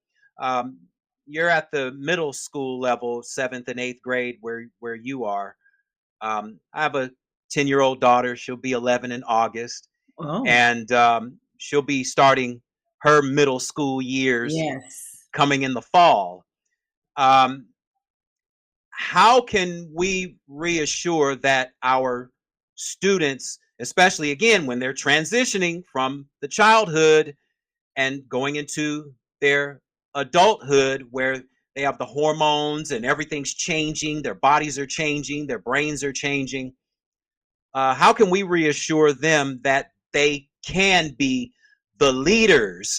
You're at the middle school level, 7th and 8th grade, where you are. I have a 10-year-old daughter. She'll be 11 in August, Oh, and she'll be starting her middle school years yes. coming in the fall. How can we reassure that our students, especially again when they're transitioning from the childhood and going into their adulthood, where they have the hormones and everything's changing, their bodies are changing, their brains are changing, how can we reassure them that they can be the leaders?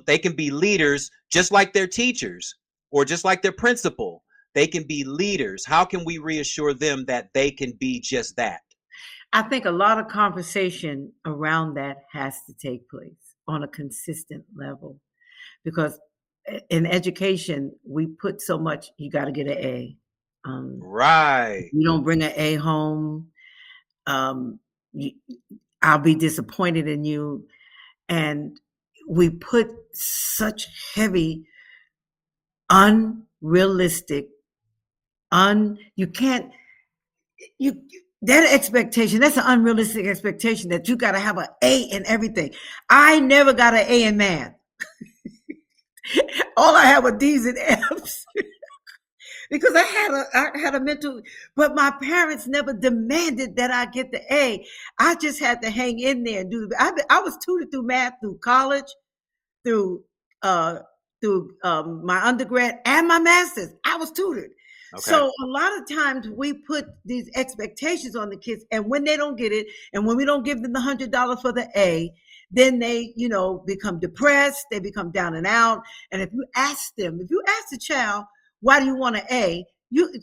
They can be leaders just like their teachers or just like their principal. They can be leaders. How can we reassure them that they can be just that? I think a lot of conversation around that has to take place on a consistent level, because in education, we put so much, you got to get an A. Right. You don't bring an A home, I'll be disappointed in you. And we put such heavy, unrealistic, you can't, that expectation, that's an unrealistic expectation that you got to have an A in everything. I never got an A in math. All I had were D's and F's. Because I had a mental, but my parents never demanded that I get the A. I just had to hang in there and do. I was tutored through math through college, through my undergrad and my master's. I was tutored. Okay. So a lot of times we put these expectations on the kids, and when they don't get it, and when we don't give them the $100 for the A, then they, become depressed. They become down and out. And if you ask the child, why do you want an A?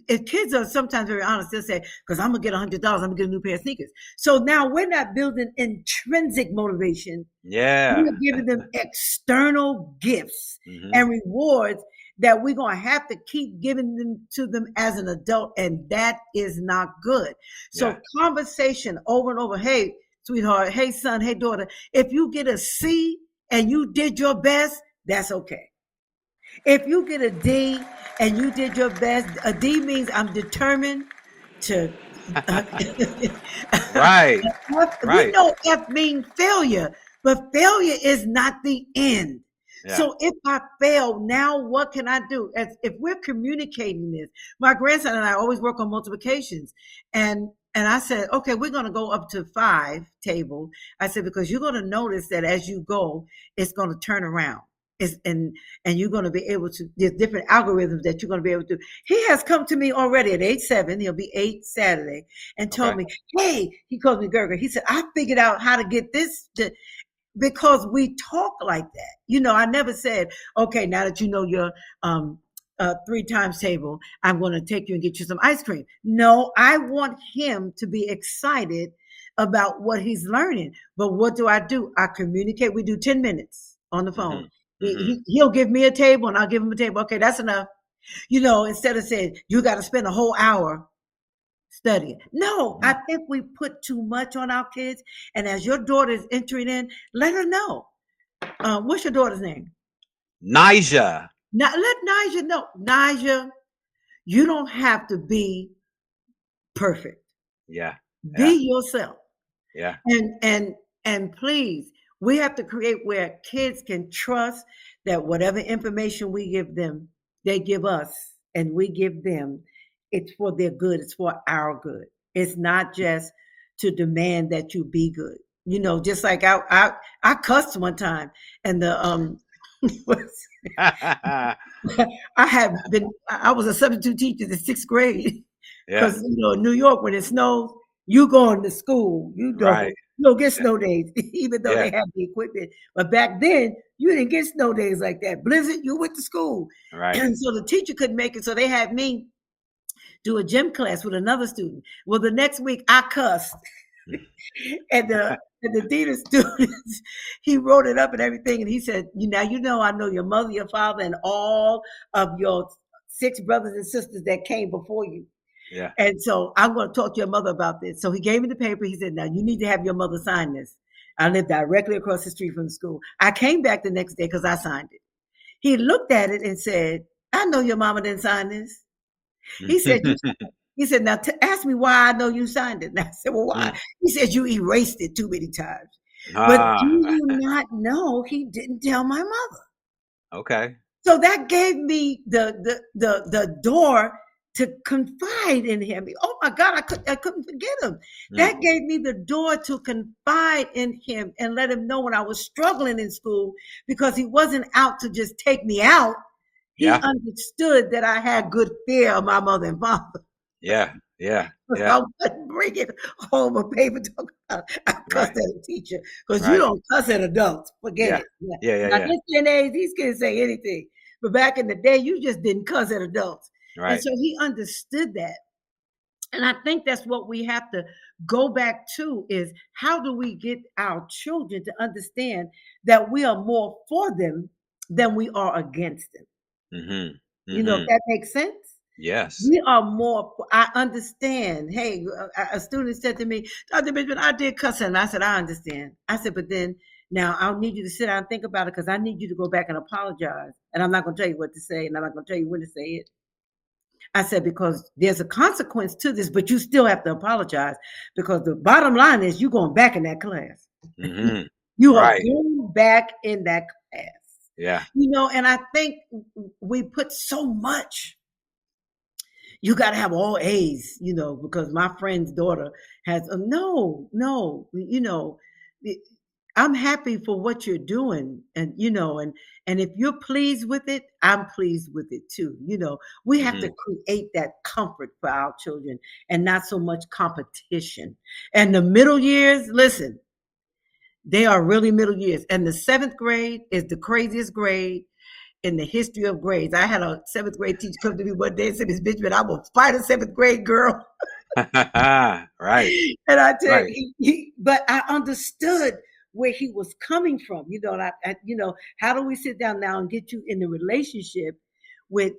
if kids are sometimes very honest, they'll say, because I'm gonna get $100, I'm gonna get a new pair of sneakers. So now we're not building intrinsic motivation. Yeah. We're giving them external gifts Hmm. and rewards that we're gonna have to keep giving them to them as an adult, and that is not good. Yeah. So conversation over and over. Hey, sweetheart. Hey, son. Hey, daughter. If you get a C and you did your best, that's okay. If you get a D and you did your best, a D means I'm determined to. Uh, Right. we Right. know F means failure, but failure is not the end. Yeah. So if I fail, now what can I do? As if we're communicating this, my grandson and I always work on multiplications, and I said, okay, we're going to go up to 5 table. I said because you're going to notice that as you go, it's going to turn around. And you're going to be able to, there's different algorithms that you're going to be able to. He has come to me already at age 7. He'll be 8 Saturday, and told Okay. me, hey, he calls me Gerger. He said, I figured out how to get this because we talk like that. I never said, okay, now that you know your 3 times table, I'm going to take you and get you some ice cream. No, I want him to be excited about what he's learning. But what do? I communicate. We do 10 minutes on the phone. Hmm. Hmm. He'll give me a table and I'll give him a table. Okay, that's enough. Instead of saying you got to spend a whole hour studying. No, I think we put too much on our kids. And as your daughter is entering in, let her know. What's your daughter's name? Nija. Now let Nija know. Nija, you don't have to be perfect. Yeah. Be Yeah. yourself. Yeah. And please, we have to create where kids can trust that whatever information we give them, they give us and we give them, it's for their good, it's for our good. It's not just to demand that you be good. Just like I cussed one time, and the I was a substitute teacher in the 6th grade. Yeah. Because in New York, when it snows, you going to school. Right. You don't get snow days, even though Yeah. they have the equipment. But back then, you didn't get snow days like that. Blizzard, you went to school. Right. And so the teacher couldn't make it. So they had me do a gym class with another student. Well, the next week I cussed. and the dean of students, he wrote it up and everything. And he said, I know your mother, your father, and all of your 6 brothers and sisters that came before you. Yeah. And so I'm going to talk to your mother about this. So he gave me the paper. He said, now you need to have your mother sign this. I live directly across the street from the school. I came back the next day because I signed it. He looked at it and said, I know your mama didn't sign this. He said, now ask me why I know you signed it. And I said, well, why? He said, you erased it too many times. But do you not know he didn't tell my mother? Okay. So that gave me the door to confide in him. Oh my God, I couldn't forget him. That gave me the door to confide in him and let him know when I was struggling in school, because he wasn't out to just take me out. He understood that I had good fear of my mother and father. Yeah. Yeah. I wasn't bringing home a paper talking about I cussed at a teacher, because you don't cuss at adults. Forget it. Yeah. Now, this day and age, these kids say anything. But back in the day, you just didn't cuss at adults. Right. And so he understood that. And I think that's what we have to go back to, is how do we get our children to understand that we are more for them than we are against them? If that makes sense? Yes. We are more, I understand. Hey, a student said to me, Dr. Benjamin, I did cuss him. I said, I understand. I said, but then now I'll need you to sit down and think about it, because I need you to go back and apologize. And I'm not going to tell you what to say, and I'm not going to tell you when to say it. I said, because there's a consequence to this, but you still have to apologize, because the bottom line is you're going back in that class. You are going back in that class. Yeah. And I think we put so much. You got to have all A's, because my friend's daughter has no, I'm happy for what you're doing. And, and if you're pleased with it, I'm pleased with it too. We have to create that comfort for our children and not so much competition. And the middle years, listen, they are really middle years. And the 7th grade is the craziest grade. in the history of grades. I had a seventh grade teacher come to me one day and said, Miss Benjamin, I will fight a seventh grade girl. Right. And I tell Right. you, but I understood where he was coming from, and how do we sit down now and get you in the relationship with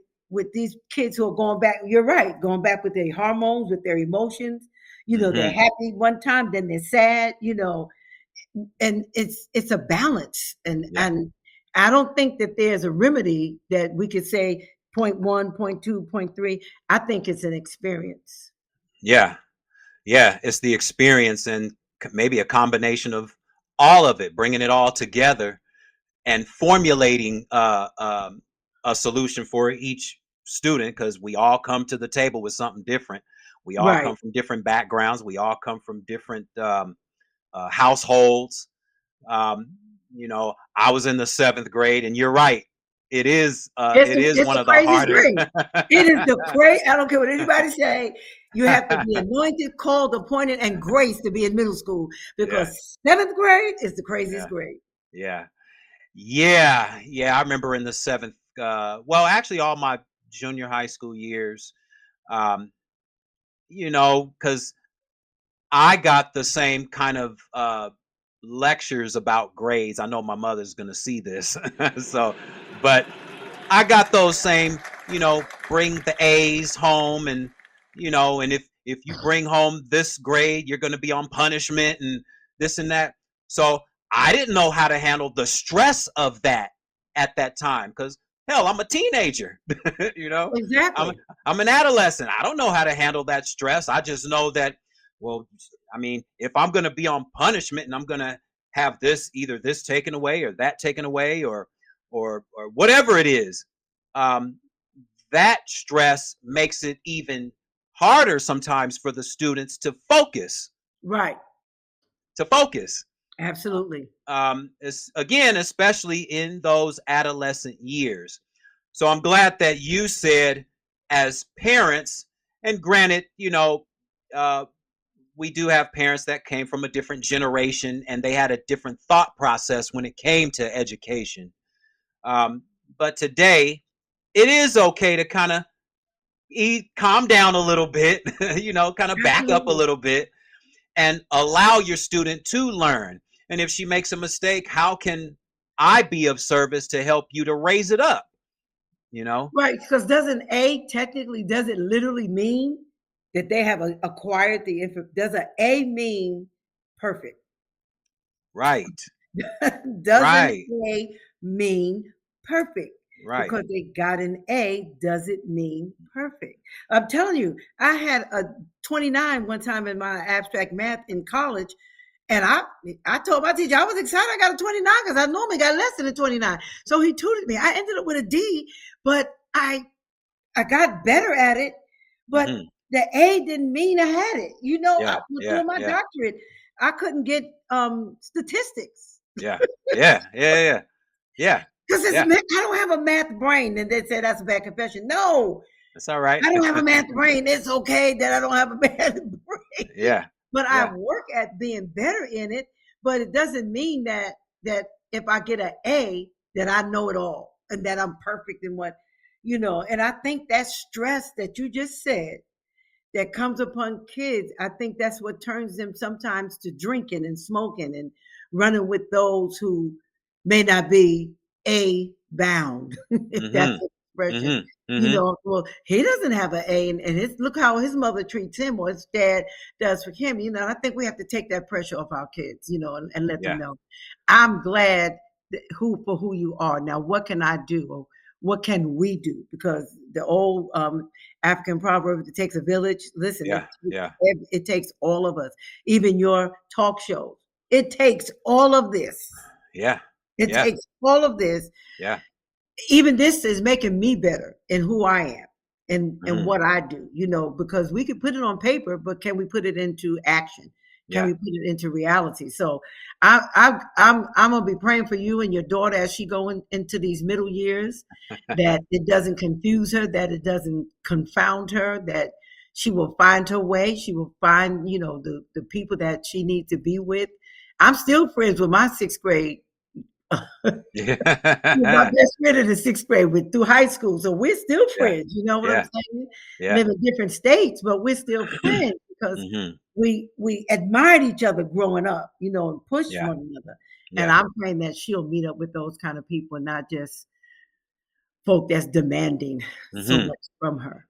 these kids who are going back? You're right, going back with their hormones, with their emotions. They're happy one time, then they're sad. And it's a balance, and Yeah. I don't think that there's a remedy that we could say point 1, point 2, point 3. I think it's an experience. Yeah. Yeah. It's the experience and maybe a combination of all of it, bringing it all together and formulating a solution for each student, because we all come to the table with something different. We all Right. come from different backgrounds. We all come from different households. I was in the 7th grade, and you're right. It is It's one the of the craziest harder. grade. It is the great. I don't care what anybody say. You have to be anointed, called, appointed, and graced to be in middle school, because 7th grade is the craziest grade. Yeah. Yeah. I remember in the 7th. Well, actually, all my junior high school years. Because I got the same kind of lectures about grades. I know my mother's going to see this, but I got those same, bring the A's home, and and if you bring home this grade, you're going to be on punishment and this and that. So I didn't know how to handle the stress of that at that time, because hell, I'm a teenager. Exactly. I'm an adolescent. I don't know how to handle that stress. I just know that, well, I mean, if I'm going to be on punishment and I'm going to have either this taken away or that taken away, or whatever it is, that stress makes it even harder sometimes for the students to focus. Right. Absolutely. Again, especially in those adolescent years. So I'm glad that you said, as parents, and granted, we do have parents that came from a different generation and they had a different thought process when it came to education. But today, it is okay to kind of calm down a little bit, kind of back up a little bit and allow your student to learn. And if she makes a mistake, how can I be of service to help you to raise it up? Right, because does it literally mean that they have acquired the info? Does an A mean perfect? Right. Doesn't A mean perfect? Right. Because they got an A, does it mean perfect? I'm telling you, I had a 29 one time in my abstract math in college. And I told my teacher I was excited I got a 29 because I normally got less than a 29. So he tutored me. I ended up with a D, but I got better at it. But the A didn't mean I had it. I was doing my doctorate. I couldn't get statistics. Yeah. Because I don't have a math brain. And they said that's a bad confession. No. That's all right. I don't have a math brain. It's okay that I don't have a math brain. Yeah. But I work at being better in it. But it doesn't mean that if I get an A, that I know it all and that I'm perfect in what, and I think that stress that you just said that comes upon kids, I think that's what turns them sometimes to drinking and smoking and running with those who may not be A bound, if that's the expression. Well, he doesn't have an A, and look how his mother treats him or his dad does for him. I think we have to take that pressure off our kids, and let them know. I'm glad for who you are. Now, what can I do? Or what can we do? Because the old African proverb, it takes a village. Listen, it takes all of us. Even your talk shows. It takes all of this. It takes all of this. Even this is making me better in who I am and what I do, because we can put it on paper, but can we put it into action? Can we put it into reality? So I'm gonna be praying for you and your daughter as she going into these middle years, that it doesn't confuse her, that it doesn't confound her, that she will find her way. She will find, the people that she needs to be with. I'm still friends with my 6th grade My Yeah. best friend in the sixth grade went through high school, so we're still Yeah. friends. You know what I'm Yeah. saying? Yeah. Live in different states, but we're still friends because Hmm. we admired each other growing up, and pushed Yeah. one another. And Yeah. I'm praying that she'll meet up with those kind of people, and not just folk that's demanding so Hmm. much from her.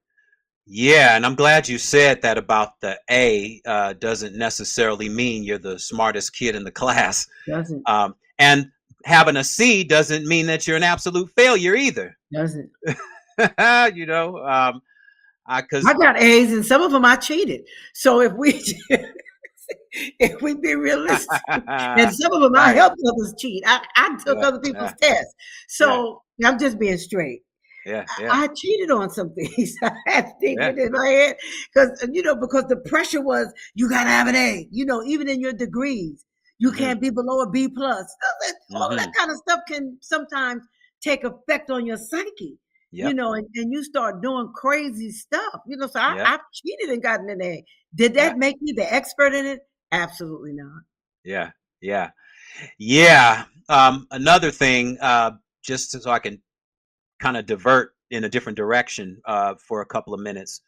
Yeah, and I'm glad you said that about the A. Doesn't necessarily mean you're the smartest kid in the class. Doesn't And having a C doesn't mean that you're an absolute failure either. doesn't. You know, because I got A's, and some of them I cheated. So if we if we be realistic, and some of them I right, helped others cheat. I took yeah, other people's yeah, tests. yeah, So I'm just being straight. yeah, yeah, I cheated on some things. I had things yeah. in my head because the pressure was you got to have an A. Even in your degrees, you Hmm. can't be below a B plus. All of that Hmm. kind of stuff can sometimes take effect on your psyche. Yep, And you start doing crazy stuff. So yep, I've cheated and gotten an A. Did yeah, that make me the expert in it? Absolutely not. yeah, yeah, yeah. Another thing, just so I can kind of divert in a different direction for a couple of minutes.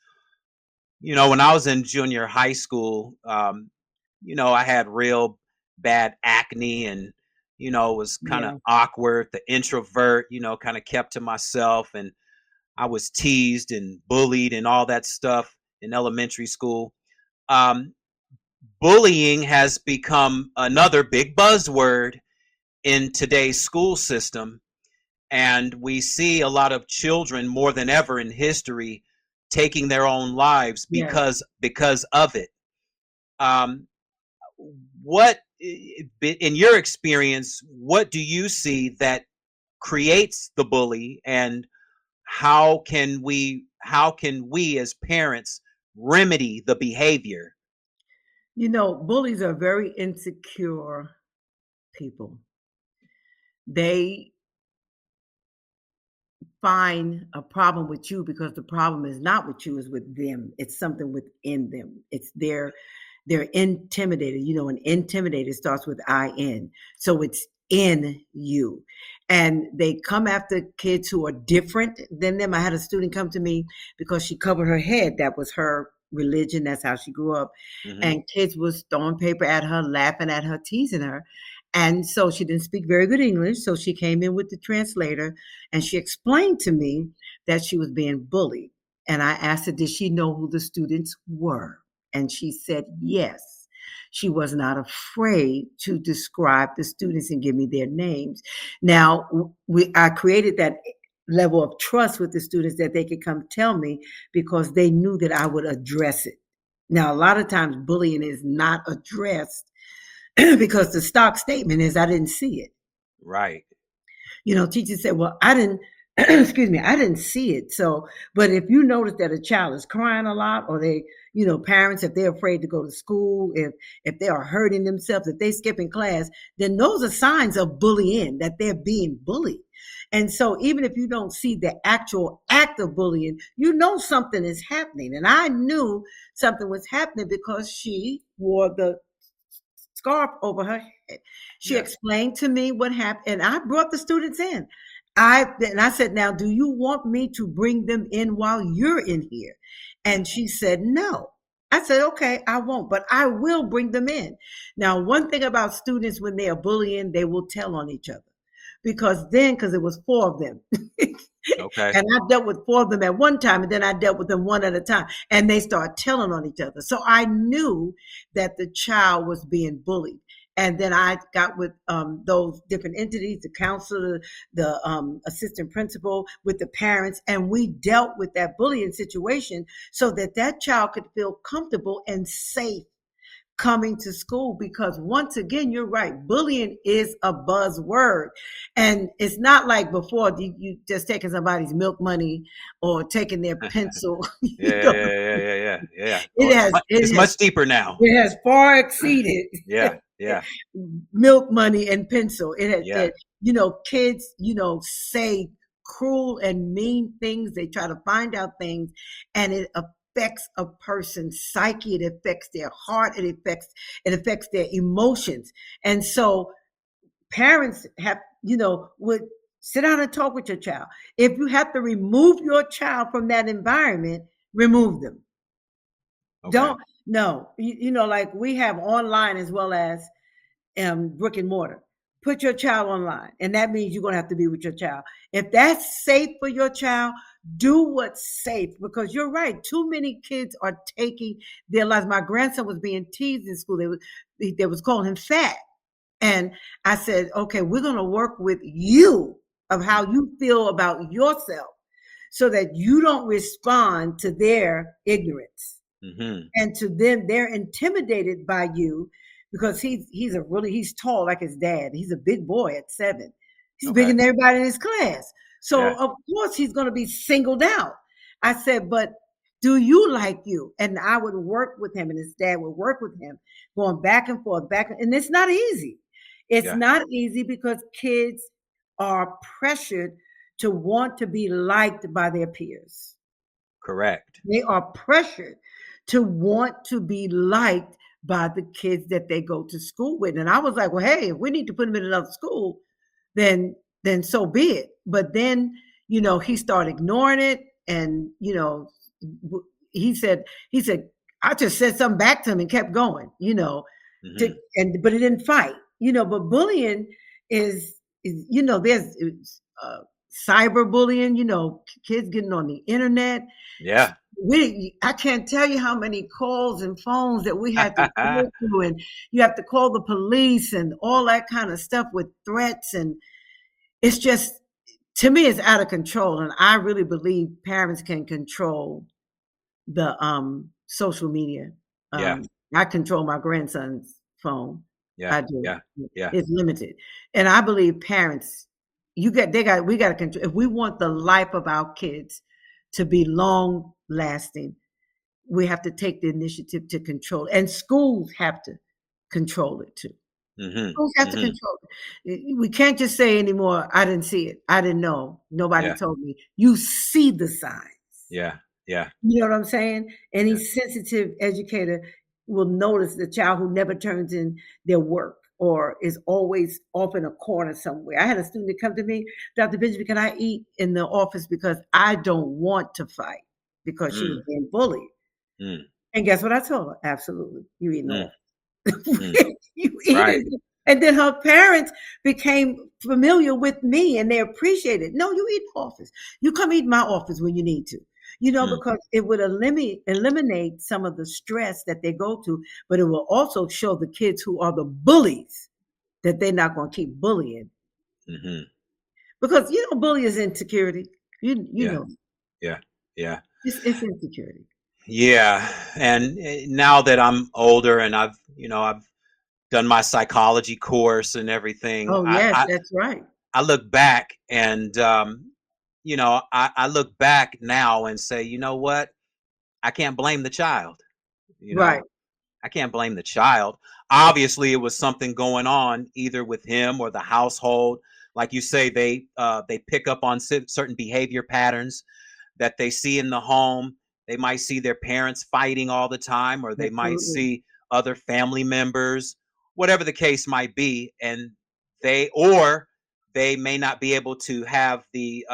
When I was in junior high school, I had real bad acne and, was kind of Yeah. awkward, the introvert, kind of kept to myself. And I was teased and bullied and all that stuff in elementary school. Um, Bullying has become another big buzzword in today's school system. And we see a lot of children more than ever in history taking their own lives Yes. because of it. Um, what in your experience, what do you see that creates the bully, and how can we as parents remedy the behavior? Bullies are very insecure people. They find a problem with you because the problem is not with you, is with them. It's something within them. They're intimidated. And intimidated starts with IN. So it's in you. And they come after kids who are different than them. I had a student come to me because she covered her head. That was her religion. That's how she grew up. Hmm. And kids was throwing paper at her, laughing at her, teasing her. And so she didn't speak very good English. So she came in with the translator and she explained to me that she was being bullied. And I asked her, did she know who the students were? And she said, yes. She was not afraid to describe the students and give me their names. Now, I created that level of trust with the students that they could come tell me because they knew that I would address it. Now, a lot of times bullying is not addressed because the stock statement is I didn't see it. Right. Teachers said, well, I didn't, excuse me, I didn't see it. So, but if you notice that a child is crying a lot, or parents, if they're afraid to go to school, if they are hurting themselves, if they skipping class, then those are signs of bullying, that they're being bullied. And so even if you don't see the actual act of bullying, something is happening. And I knew something was happening because she wore the scarf over her head. She Yeah. explained to me what happened, and I brought the students in. And I said, now, do you want me to bring them in while you're in here? And she said, no. I said, okay, I won't, but I will bring them in. Now, one thing about students when they are bullying, they will tell on each other because it was four of them. Okay. And I dealt with four of them at one time, and then I dealt with them one at a time, and they started telling on each other. So I knew that the child was being bullied. And then I got with those different entities, the counselor, the assistant principal, with the parents, and we dealt with that bullying situation so that that child could feel comfortable and safe coming to school. Because once again, you're right, bullying is a buzzword, and it's not like before you just taking somebody's milk money or taking their pencil. Yeah, yeah, yeah, yeah, yeah, yeah. Oh, it it's has much, it's it has much deeper now. it has far exceeded Yeah, yeah, milk money and pencil. It has yeah, kids say cruel and mean things. They try to find out things, and it affects a person's psyche. It affects their heart. It affects their emotions. And so parents have, would sit down and talk with your child. If you have to remove your child from that environment, remove them. Okay. Don't, no, like we have online as well as brick and mortar. Put your child online, and that means you're going to have to be with your child. If that's safe for your child, do what's safe, because you're right. Too many kids are taking their lives. My grandson was being teased in school. They was calling him fat. And I said, okay, we're going to work with you of how you feel about yourself so that you don't respond to their ignorance. Mm-hmm. And to them, they're intimidated by you because he's tall like his dad. He's a big boy at 7. He's bigger than everybody in his class. So of course he's going to be singled out. I said, but do you like you? And I would work with him, and his dad would work with him, going back and forth, and it's not easy. It's not easy because kids are pressured to want to be liked by their peers. Correct. They are pressured to want to be liked by the kids that they go to school with. And I was like, well, hey, if we need to put them in another school, then so be it. But then, he started ignoring it. And, he said, I just said something back to him and kept going, Mm-hmm. but it didn't fight, but bullying is there's cyberbullying, kids getting on the internet. Yeah. I can't tell you how many calls and phones that we had to go through, and you have to call the police and all that kind of stuff with threats. And it's just, to me, it's out of control. And I really believe parents can control the social media. I control my grandson's phone. Yeah. I do. Yeah. It's limited. And I believe parents, we got to control. If we want the life of our kids to be long lasting, we have to take the initiative to control it. And schools have to control it too. Mm-hmm. Schools have to control it. We can't just say anymore, I didn't see it. I didn't know. Nobody told me. You see the signs. Yeah. Yeah. You know what I'm saying? Any sensitive educator will notice the child who never turns in their work or is always off in a corner somewhere. I had a student come to me, Dr. Benjamin, can I eat in the office because I don't want to fight, because she was being bullied. And guess what I told her? Absolutely. You eat in the office. You eat it. And then her parents became familiar with me and they appreciated it. No, you eat in the office. You come eat in my office when you need to. Because it would eliminate some of the stress that they go to, but it will also show the kids who are the bullies that they're not going to keep bullying. Mm-hmm. Because, bullying is insecurity. You know. Yeah. Yeah. It's insecurity. Yeah. And now that I'm older and I've done my psychology course and everything. Oh, yes, that's right. I look back and, I look back now and say, you know what? I can't blame the child. Right. I can't blame the child. Obviously, it was something going on either with him or the household. Like you say, they pick up on certain behavior patterns that they see in the home. They might see their parents fighting all the time, or they might see other family members, whatever the case might be, and they may not be able to have the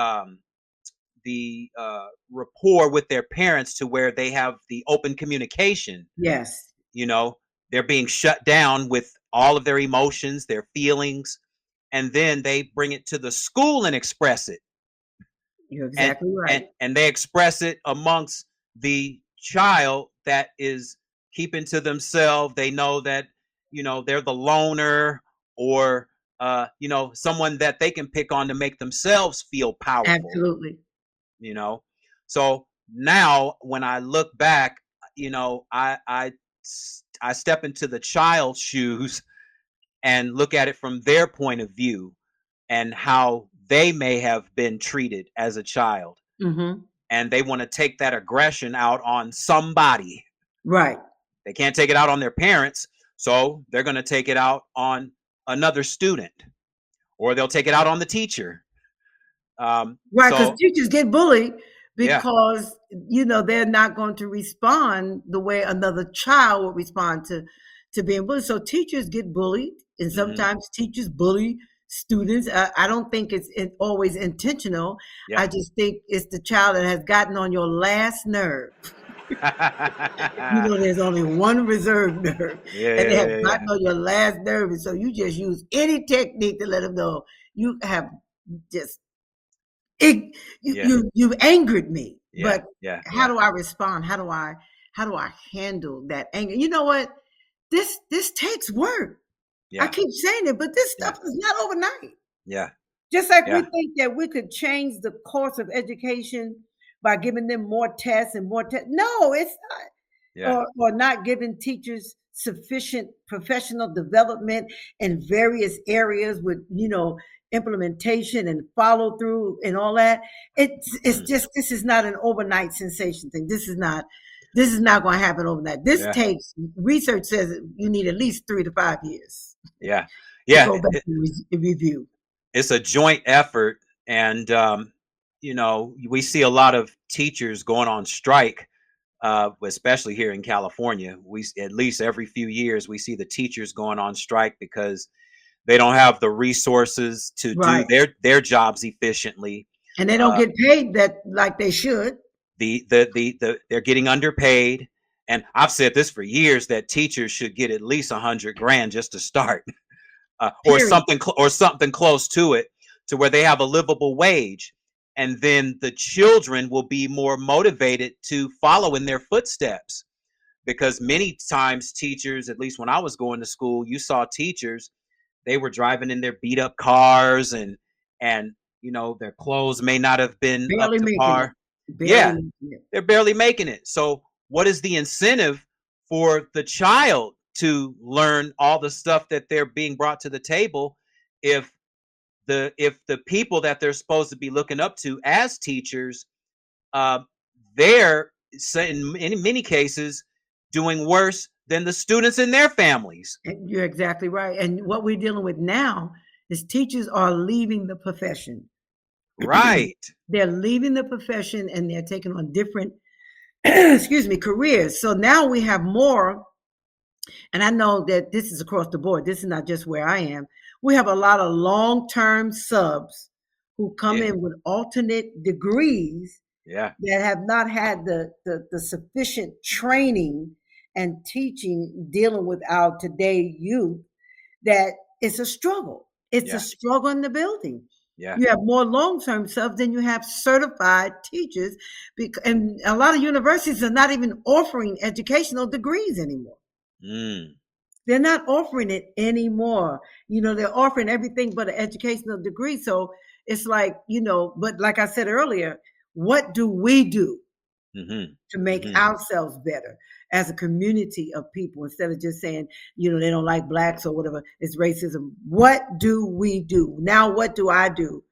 rapport with their parents to where they have the open communication. Yes. They're being shut down with all of their emotions, their feelings, and then they bring it to the school and express it. You're exactly right. And they express it amongst the child that is keeping to themselves. They know that, they're the loner, or, someone that they can pick on to make themselves feel powerful. Absolutely. So now when I look back, I step into the child's shoes and look at it from their point of view and how they may have been treated as a child. Mm-hmm. And they want to take that aggression out on somebody. Right. They can't take it out on their parents, so they're going to take it out on another student, or they'll take it out on the teacher. Right, because teachers get bullied because, they're not going to respond the way another child would respond to being bullied. So teachers get bullied, and Hmm. sometimes teachers bully students. I don't think it's always intentional. Yeah. I just think it's the child that has gotten on your last nerve. You know, there's only one reserve nerve, Yeah, and they yeah, have yeah, yeah. gotten on your last nerve, and so you just use any technique to let them know you have just it, Yeah, you've angered me. yeah, But yeah, how yeah, do I respond? How do I handle that anger? You know what? This takes work. I yeah, keep saying it, but this yeah, stuff is not overnight. yeah, Just like we yeah, think that we could change the course of education by giving them more tests and more tests. No, it's not. yeah. Or not giving teachers sufficient professional development in various areas with, implementation and follow through and all that. It's Mm. just, this is not an overnight sensation thing. This is not going to happen overnight. This Yeah, takes, research says you need at least 3 to 5 years yeah, to yeah. go back and review. It's a joint effort, and we see a lot of teachers going on strike, especially here in California. We at least every few years we see the teachers going on strike because they don't have the resources to do Right. their jobs efficiently. And they don't Uh, get paid that like they should. they're getting underpaid, and I've said this for years that teachers should get at least 100 grand just to start, or Period. something close to it, to where they have a livable wage, and then the children will be more motivated to follow in their footsteps. Because many times teachers, at least when I was going to school, you saw teachers, they were driving in their beat up cars, and their clothes may not have been up Barely to making it. par. Barely Yeah, making it. they're barely making it. So what is the incentive for the child to learn all the stuff that they're being brought to the table, if the people that they're supposed to be looking up to as teachers, uh, they're in many cases doing worse than the students in their families? And you're exactly right. And what we're dealing with now is teachers are leaving the profession. Right. They're leaving the profession and they're taking on different, excuse me, careers. So now we have more, and I know that this is across the board. This is not just where I am. We have a lot of long-term subs who come Yeah. in with alternate degrees Yeah. that have not had the sufficient training and teaching dealing with our today youth, that it's a struggle. It's a Yeah. struggle in the building. Yeah. You have more long-term subs than you have certified teachers, and a lot of universities are not even offering educational degrees anymore. Mm. They're not offering it anymore. They're offering everything but an educational degree. So it's like, but like I said earlier, what do we do Mm-hmm. to make Mm-hmm. ourselves better as a community of people, instead of just saying, they don't like blacks or whatever, it's racism? What do we do? Now, what do I do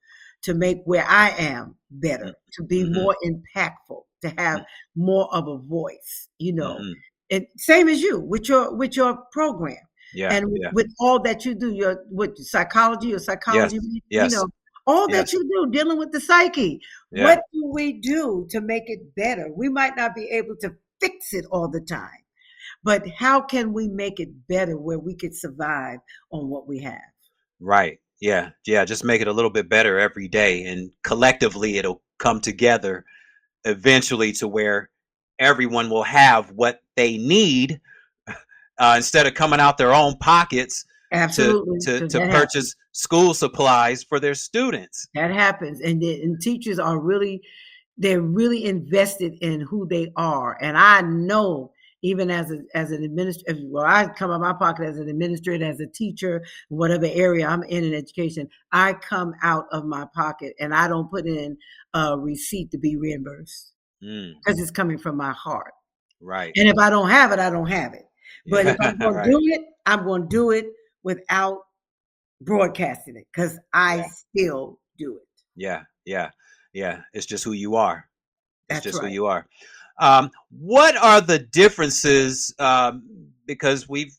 to make where I am better, to be Mm-hmm. more impactful, to have more of a voice, Mm-hmm. and same as you with your program, Yeah. and Yeah. with all that you do, your with psychology or Yes. psychology, Yes. all that Yes. you do dealing with the psyche. Yeah. What do we do to make it better? We might not be able to fix it all the time, but how can we make it better where we could survive on what we have? Right. Yeah. Yeah. Just make it a little bit better every day, and collectively it'll come together eventually to where everyone will have what they need, instead of coming out their own pockets to Absolutely, to because to that happens. purchase school supplies for their students. That happens, and teachers are really, they're really invested in who they are. And I know, even as an administrator, well, I come out of my pocket as an administrator, as a teacher, whatever area I'm in education, I come out of my pocket and I don't put in a receipt to be reimbursed, Mm, because it's coming from my heart. right. And if I don't have it, I don't have it. But if I'm Yeah. going to Right. do it, I'm going to do it without broadcasting it, because I Yeah. still do it. Yeah. Yeah. Yeah. It's just who you are. It's That's just who right. you are. What are the differences? Because we've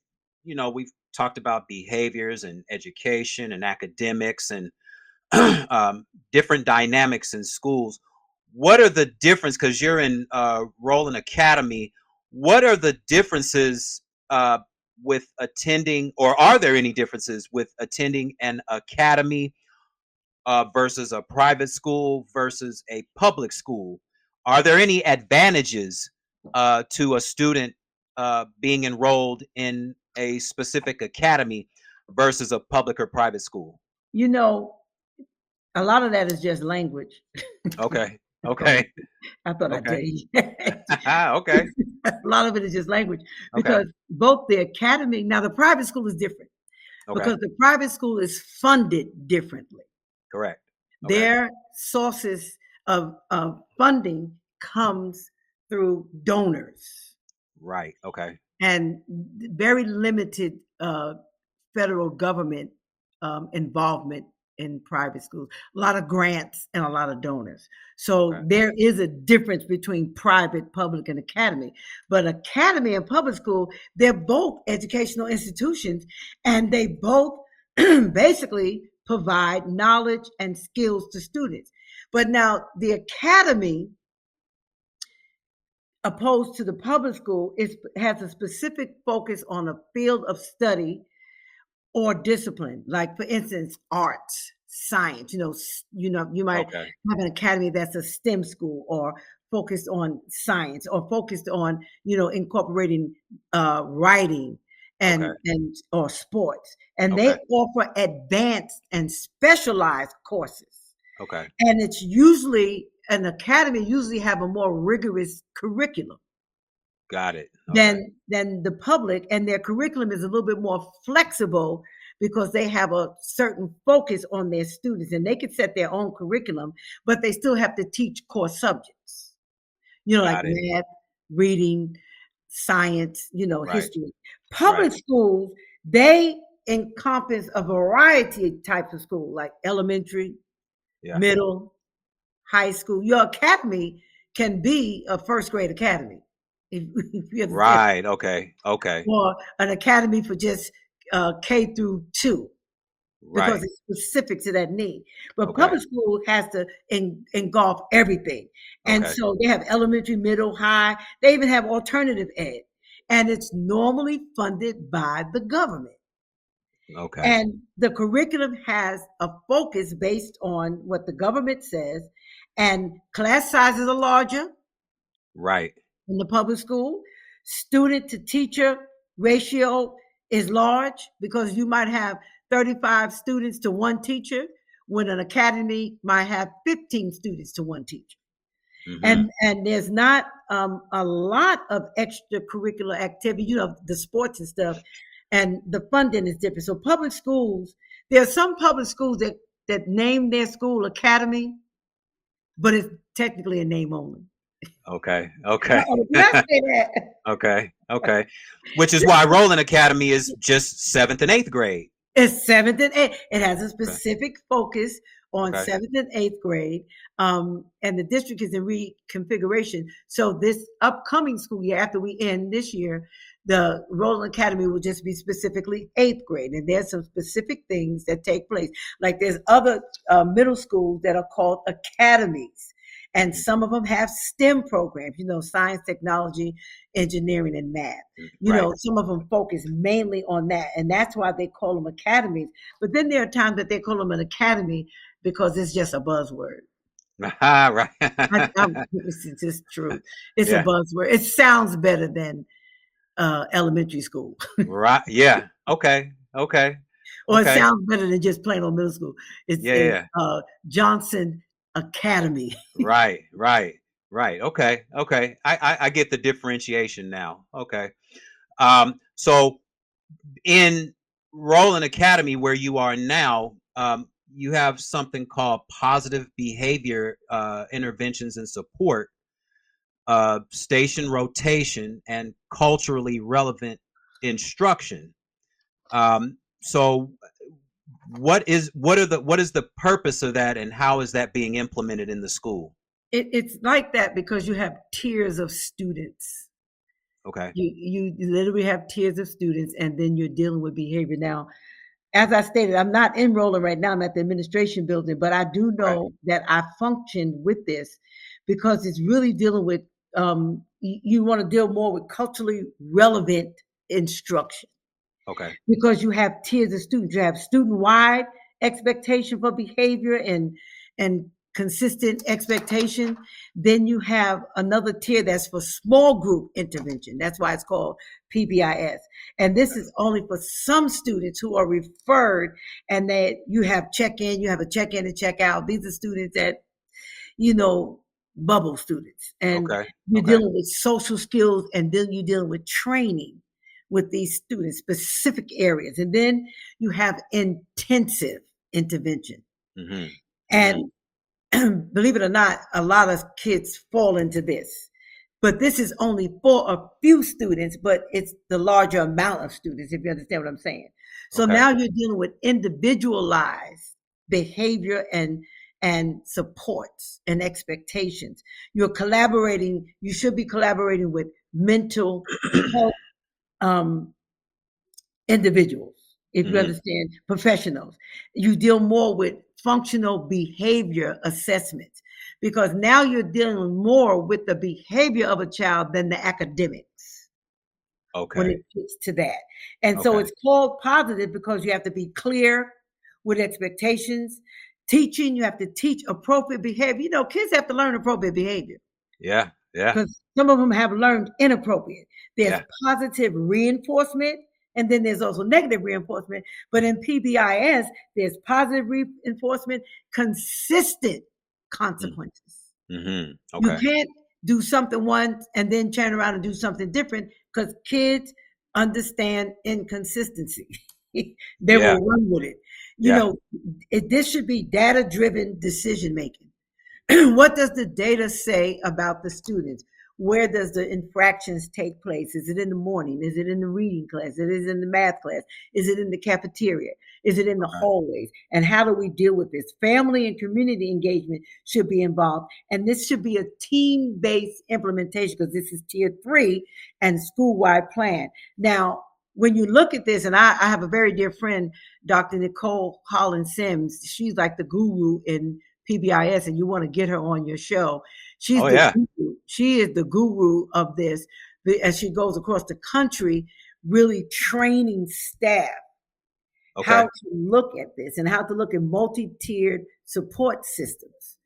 talked about behaviors and education and academics and different dynamics in schools. What are the difference? Because you're in Roland Academy. What are the differences with attending, or are there any differences with attending an academy versus a private school versus a public school? Are there any advantages to a student being enrolled in a specific academy versus a public or private school? You know, a lot of that is just language. Okay. According Okay. I thought I'd tell Okay. you. Okay. A lot of it is just language Okay. because both the academy, now the private school is different Okay. because the private school is funded differently. Correct. Okay. Their sources of funding comes through donors Right. Okay. and very limited federal government involvement in private schools. A lot of grants and a lot of donors. So Okay. there is a difference between private, public, and academy. But academy and public school, they're both educational institutions, and they both basically provide knowledge and skills to students. But now the academy, opposed to the public school, has a specific focus on a field of study or discipline. Like for instance, arts, science. You might Okay. have an academy that's a STEM school or focused on science or focused on incorporating writing Okay. and or sports, and they Okay. offer advanced and specialized courses. Okay. And it's usually an academy usually have a more rigorous curriculum Got it. Okay. than the public, and their curriculum is a little bit more flexible because they have a certain focus on their students, and they can set their own curriculum, but they still have to teach core subjects, like Got it. math, reading, science, Right. history. Public Right. schools, they encompass a variety of types of school, like elementary, Yeah. middle, high school. Your academy can be a first grade academy, if you understand, Right. Okay. Okay. or an academy for just K through 2 because Right. it's specific to that need. But Okay. public school has to engulf everything. And Okay. so they have elementary, middle, high. They even have alternative ed. And it's normally funded by the government. Okay. And the curriculum has a focus based on what the government says, and class sizes are larger Right. in the public school. Student to teacher ratio is large because you might have 35 students to one teacher when an academy might have 15 students to one teacher. Mm-hmm. And there's not a lot of extracurricular activity, the sports and stuff, and the funding is different. So public schools, there are some public schools that name their school academy, but it's technically a name only. Okay. Okay. Did I say that? Okay. Okay. Which is why Roland Academy is just 7th and 8th grade. It's 7th and 8th. It has a specific focus on Okay. 7th and 8th grade, and the district is in reconfiguration. So this upcoming school year, after we end this year, the Roland Academy will just be specifically 8th grade, and there's some specific things that take place. Like there's other middle schools that are called academies, and some of them have STEM programs, science, technology, engineering, and math. Right. Some of them focus mainly on that, and that's why they call them academies. But then there are times that they call them an academy because it's just a buzzword. Right. It's just true. It's Yeah. a buzzword. It sounds better than elementary school, Right. Yeah. Okay. Okay. or it Okay. sounds better than just plain old middle school. It's Yeah. Johnson Academy. Right. Right. Right. Okay. Okay. I get the differentiation now. Okay. So in Roland Academy, where you are now, you have something called positive behavior interventions and support, station rotation, and culturally relevant instruction. So what is the purpose of that, and how is that being implemented in the school? It's like that because you have tiers of students. Okay. You literally have tiers of students, and then you're dealing with behavior. Now, as I stated, I'm not in Roland right now. I'm at the administration building, but I do know that I function with this because it's really dealing with, you want to deal more with culturally relevant instruction. Okay. because you have tiers of students. You have student-wide expectation for behavior and consistent expectation. Then you have another tier that's for small group intervention. That's why it's called PBIS. And this is only for some students who are referred, and that you have check-in, you have a check-in and check-out. These are students that, bubble students. And Okay. you're Okay. dealing with social skills, and then you're dealing with training with these students, specific areas. And then you have intensive intervention. Mm-hmm. And believe it or not, a lot of kids fall into this. But this is only for a few students, but it's the larger amount of students, if you understand what I'm saying. So Okay. now you're dealing with individualized behavior and supports and expectations. You're collaborating, you should be collaborating with mental health individuals, if you Mm-hmm. understand, professionals. You deal more with functional behavior assessments, because now you're dealing more with the behavior of a child than the academics when Okay. it gets to that. And so Okay. it's called positive because you have to be clear with expectations. Teaching, you have to teach appropriate behavior. Kids have to learn appropriate behavior Yeah. Yeah. because some of them have learned inappropriate. There's Yeah. positive reinforcement, and then there's also negative reinforcement. But in PBIS, there's positive reinforcement, consistent consequences. Mm-hmm. You Okay. can't do something once and then turn around and do something different, because kids understand inconsistency. They Yeah. will run with it. Yeah. This should be data-driven decision making. What does the data say about the students? Where does the infractions take place? Is it in the morning? Is it in the reading class? Is it in the math class? Is it in the cafeteria? Is it in the Okay. hallways? And how do we deal with this? Family and community engagement should be involved. And this should be a team-based implementation, because this is tier 3 and school-wide plan. Now, when you look at this, and I have a very dear friend, Dr. Nicole Holland Sims. She's like the guru in PBIS, and you want to get her on your show. She's Oh the yeah. guru. She is the guru of this, as she goes across the country, really training staff how Okay. to look at this and how to look at multi-tiered support systems.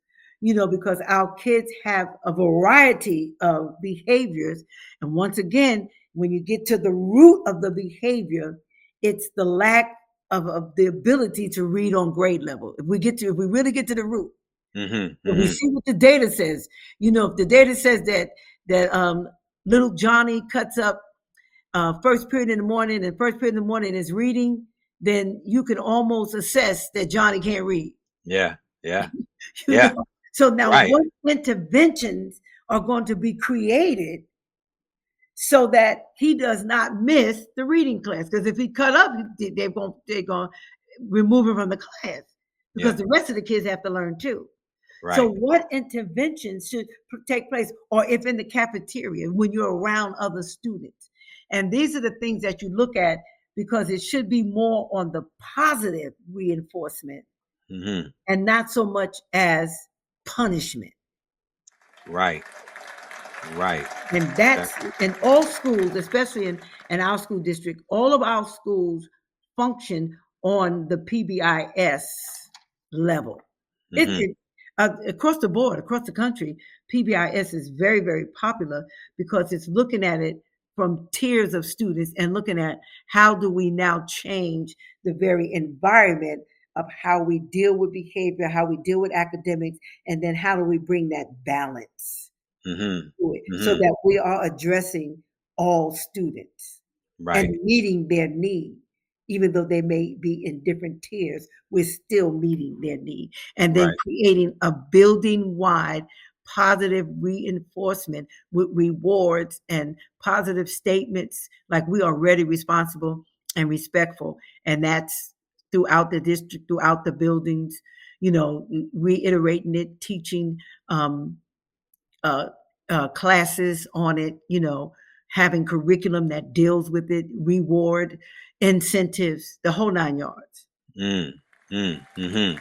Because our kids have a variety of behaviors. And once again, when you get to the root of the behavior, it's the lack of the ability to read on grade level. If we really get to the root, Mm-hmm. if we Mm-hmm. see what the data says, if the data says that little Johnny cuts up first period in the morning, and first period in the morning is reading, then you can almost assess that Johnny can't read. Yeah. Yeah. You Yeah. know? So now Right. what interventions are going to be created so that he does not miss the reading class? Because if he cut up, they're going to remove him from the class, because Yeah. the rest of the kids have to learn too. So Right. what interventions should take place? Or if in the cafeteria, when you're around other students? And these are the things that you look at, because it should be more on the positive reinforcement Mm-hmm. and not so much as punishment. Right. Right. And that's in all schools, especially in our school district. All of our schools function on the PBIS level. Mm-hmm. Across the board, across the country, PBIS is very, very popular, because it's looking at it from tiers of students and looking at how do we now change the very environment of how we deal with behavior, how we deal with academics, and then how do we bring that balance Mm-hmm. to it, so Mm-hmm. that we are addressing all students and Right. meeting their need. Even though they may be in different tiers, we're still meeting their need. And then Right. creating a building-wide positive reinforcement with rewards and positive statements, like we are ready, responsible, and respectful. And that's throughout the district, throughout the buildings, reiterating it, teaching uh, classes on it, having curriculum that deals with it, reward, incentives, the whole 9 yards. Mm. Mm. Mm-hmm.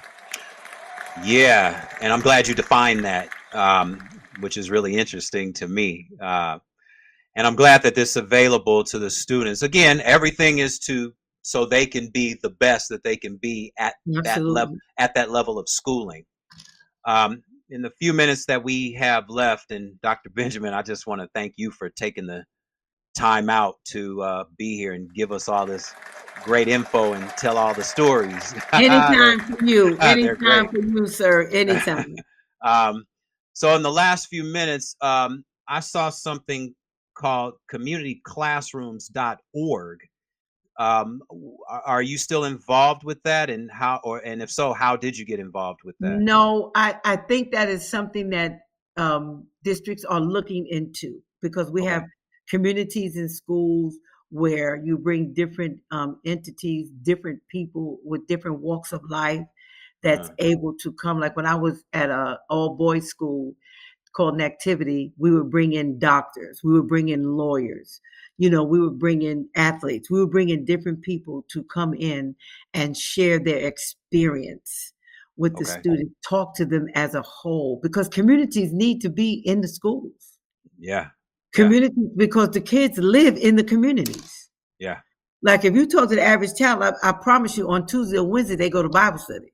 Yeah, and I'm glad you defined that, which is really interesting to me. And I'm glad that this is available to the students. Again, everything is so they can be the best that they can be Absolutely. at that level of schooling. In the few minutes that we have left, and Dr. Benjamin, I just want to thank you for taking the time out to be here and give us all this great info and tell all the stories. Anytime for you. They're Anytime great. for you, sir. Anytime. So in the last few minutes, I saw something called communityclassrooms.org. Are you still involved with that, and and if so, how did you get involved with that? No, I think that is something that districts are looking into, because we Okay. have communities in schools where you bring different entities, different people with different walks of life that's Uh, able to come. Like when I was at a all boys school called an activity, we would bring in doctors, we would bring in lawyers, we would bring in athletes, we would bring in different people to come in and share their experience with the okay. students, talk to them as a whole, because communities need to be in the schools. Yeah. Yeah. Communities, because the kids live in the communities. Yeah. Like if you talk to the average child, I promise you on Tuesday or Wednesday, they go to Bible study.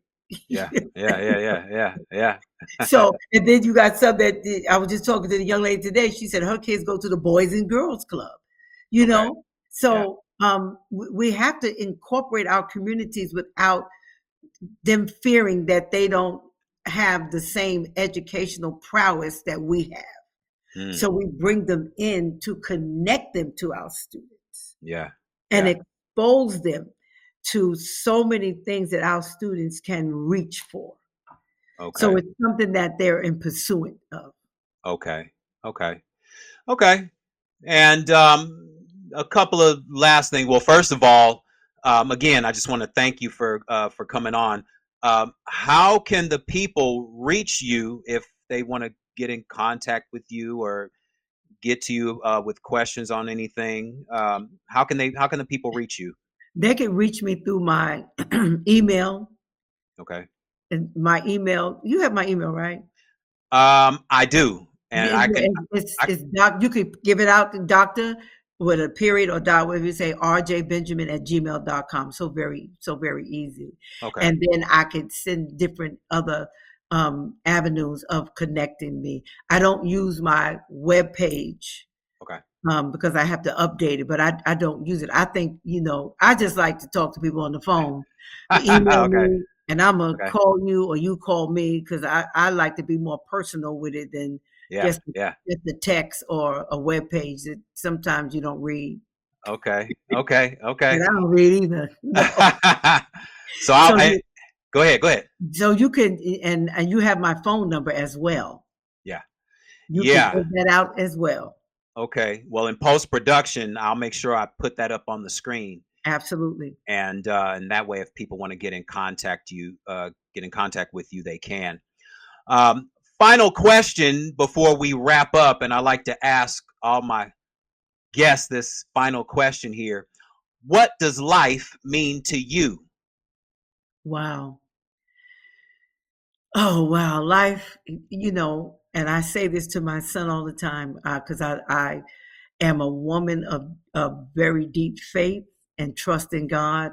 Yeah. Yeah. Yeah. Yeah. Yeah. Yeah. So, and then you got some that I was just talking to the young lady today. She said her kids go to the Boys and Girls Club, you Okay. know? Yeah. So, we have to incorporate our communities without them fearing that they don't have the same educational prowess that we have. Mm. So we bring them in to connect them to our students Yeah. and Yeah. expose them to so many things that our students can reach for. So Okay. it's something that they're in pursuit of. Okay. Okay. Okay. And a couple of last things. Well, first of all, again, I just want to thank you for coming on. How can the people reach you if they want to get in contact with you or get to you with questions on anything? How can the people reach you? They can reach me through my email. Okay. And my email, you have my email, right? I do, and Yeah, I yeah, can. I it's doc, you could give it out to doctor with a period or dot, whatever you say, rjbenjamin@gmail.com. So very easy. okay. And then I could send different other avenues of connecting me. I don't use my web page Okay. because I have to update it, but I don't use it. I think, I just like to talk to people on the phone. You email Okay. me and I'm going to Okay. call you or you call me, because I like to be more personal with it than Yeah. just, Yeah. just the text or a web page that sometimes you don't read. Okay. Okay. And Okay. I don't read either. No. So So you, go ahead. Go ahead. so you can, and you have my phone number as well. Yeah. You can Yeah. give that out as well. Okay. Well, in post production, I'll make sure I put that up on the screen, Absolutely. and that way, if people want to get in contact with you, they can. Final question before we wrap up, and I like to ask all my guests this final question here: what does life mean to you? Wow. Oh, wow. Life, and I say this to my son all the time, because I am a woman of very deep faith and trust in God.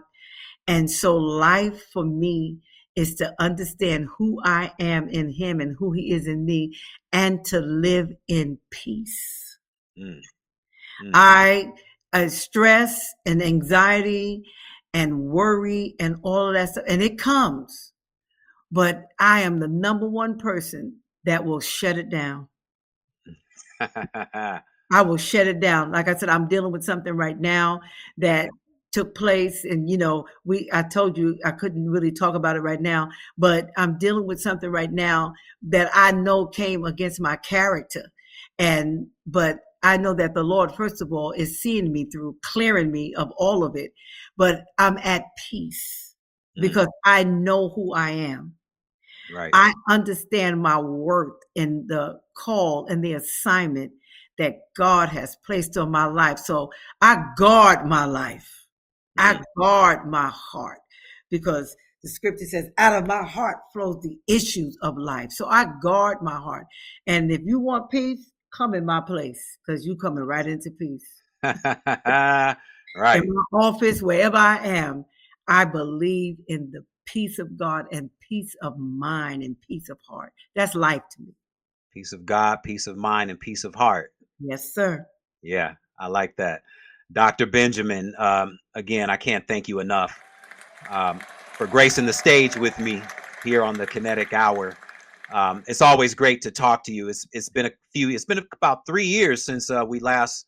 And so life for me is to understand who I am in Him and who He is in me, and to live in peace. Mm, mm, I stress and anxiety and worry and all of that stuff, and it comes, but I am the number one person that will shut it down. I will shut it down. Like I said, I'm dealing with something right now that took place, and I told you I couldn't really talk about it right now, but I'm dealing with something right now that I know came against my character. But I know that the Lord, first of all, is seeing me through, clearing me of all of it. But I'm at peace mm, because I know who I am. right. I understand my worth in the call and the assignment that God has placed on my life. So I guard my life. I Mm, guard my heart, because the scripture says, out of my heart flows the issues of life. So I guard my heart. And if you want peace, come in my place because you coming right into peace. Right. In my office, wherever I am, I believe in the peace of God and peace of mind and peace of heart. That's life to me. Peace of God, peace of mind, and peace of heart. Yes, sir. Yeah, I like that. Dr. Benjamin, again, I can't thank you enough for gracing the stage with me here on the Kinetic Hour. It's always great to talk to you. It's been about 3 years since I last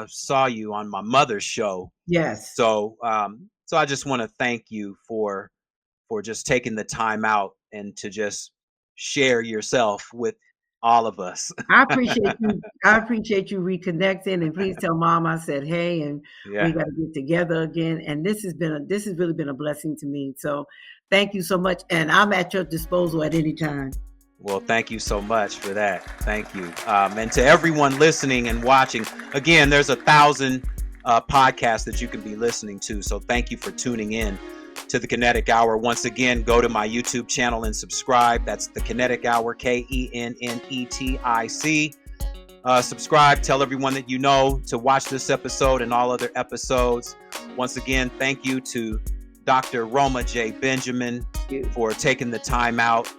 saw you on my mother's show. Yes. So I just want to thank you for just taking the time out and to just share yourself with all of us. I appreciate you. I appreciate you reconnecting, and please tell Mom I said hey, and we Yeah. got to get together again. And this has really been a blessing to me. So thank you so much, and I'm at your disposal at any time. Well, thank you so much for that. Thank you. And to everyone listening and watching, again, there's 1,000 podcasts that you can be listening to. So thank you for tuning in to the Kinetic Hour. Once again, go to my YouTube channel and subscribe. That's the Kinetic Hour, KENNETIC. Subscribe, tell everyone that you know to watch this episode and all other episodes. Once again, thank you to Dr. Roma J. Benjamin for taking the time out.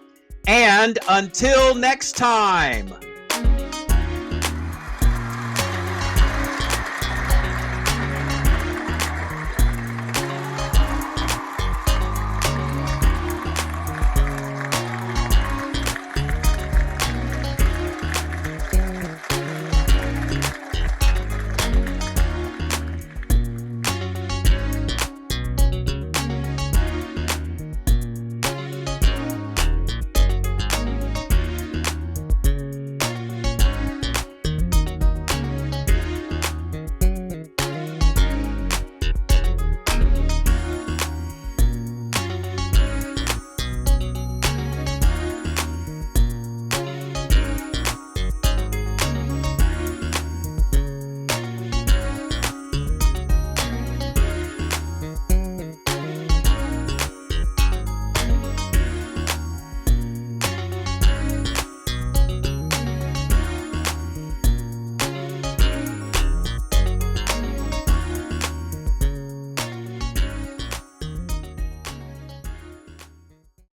And until next time.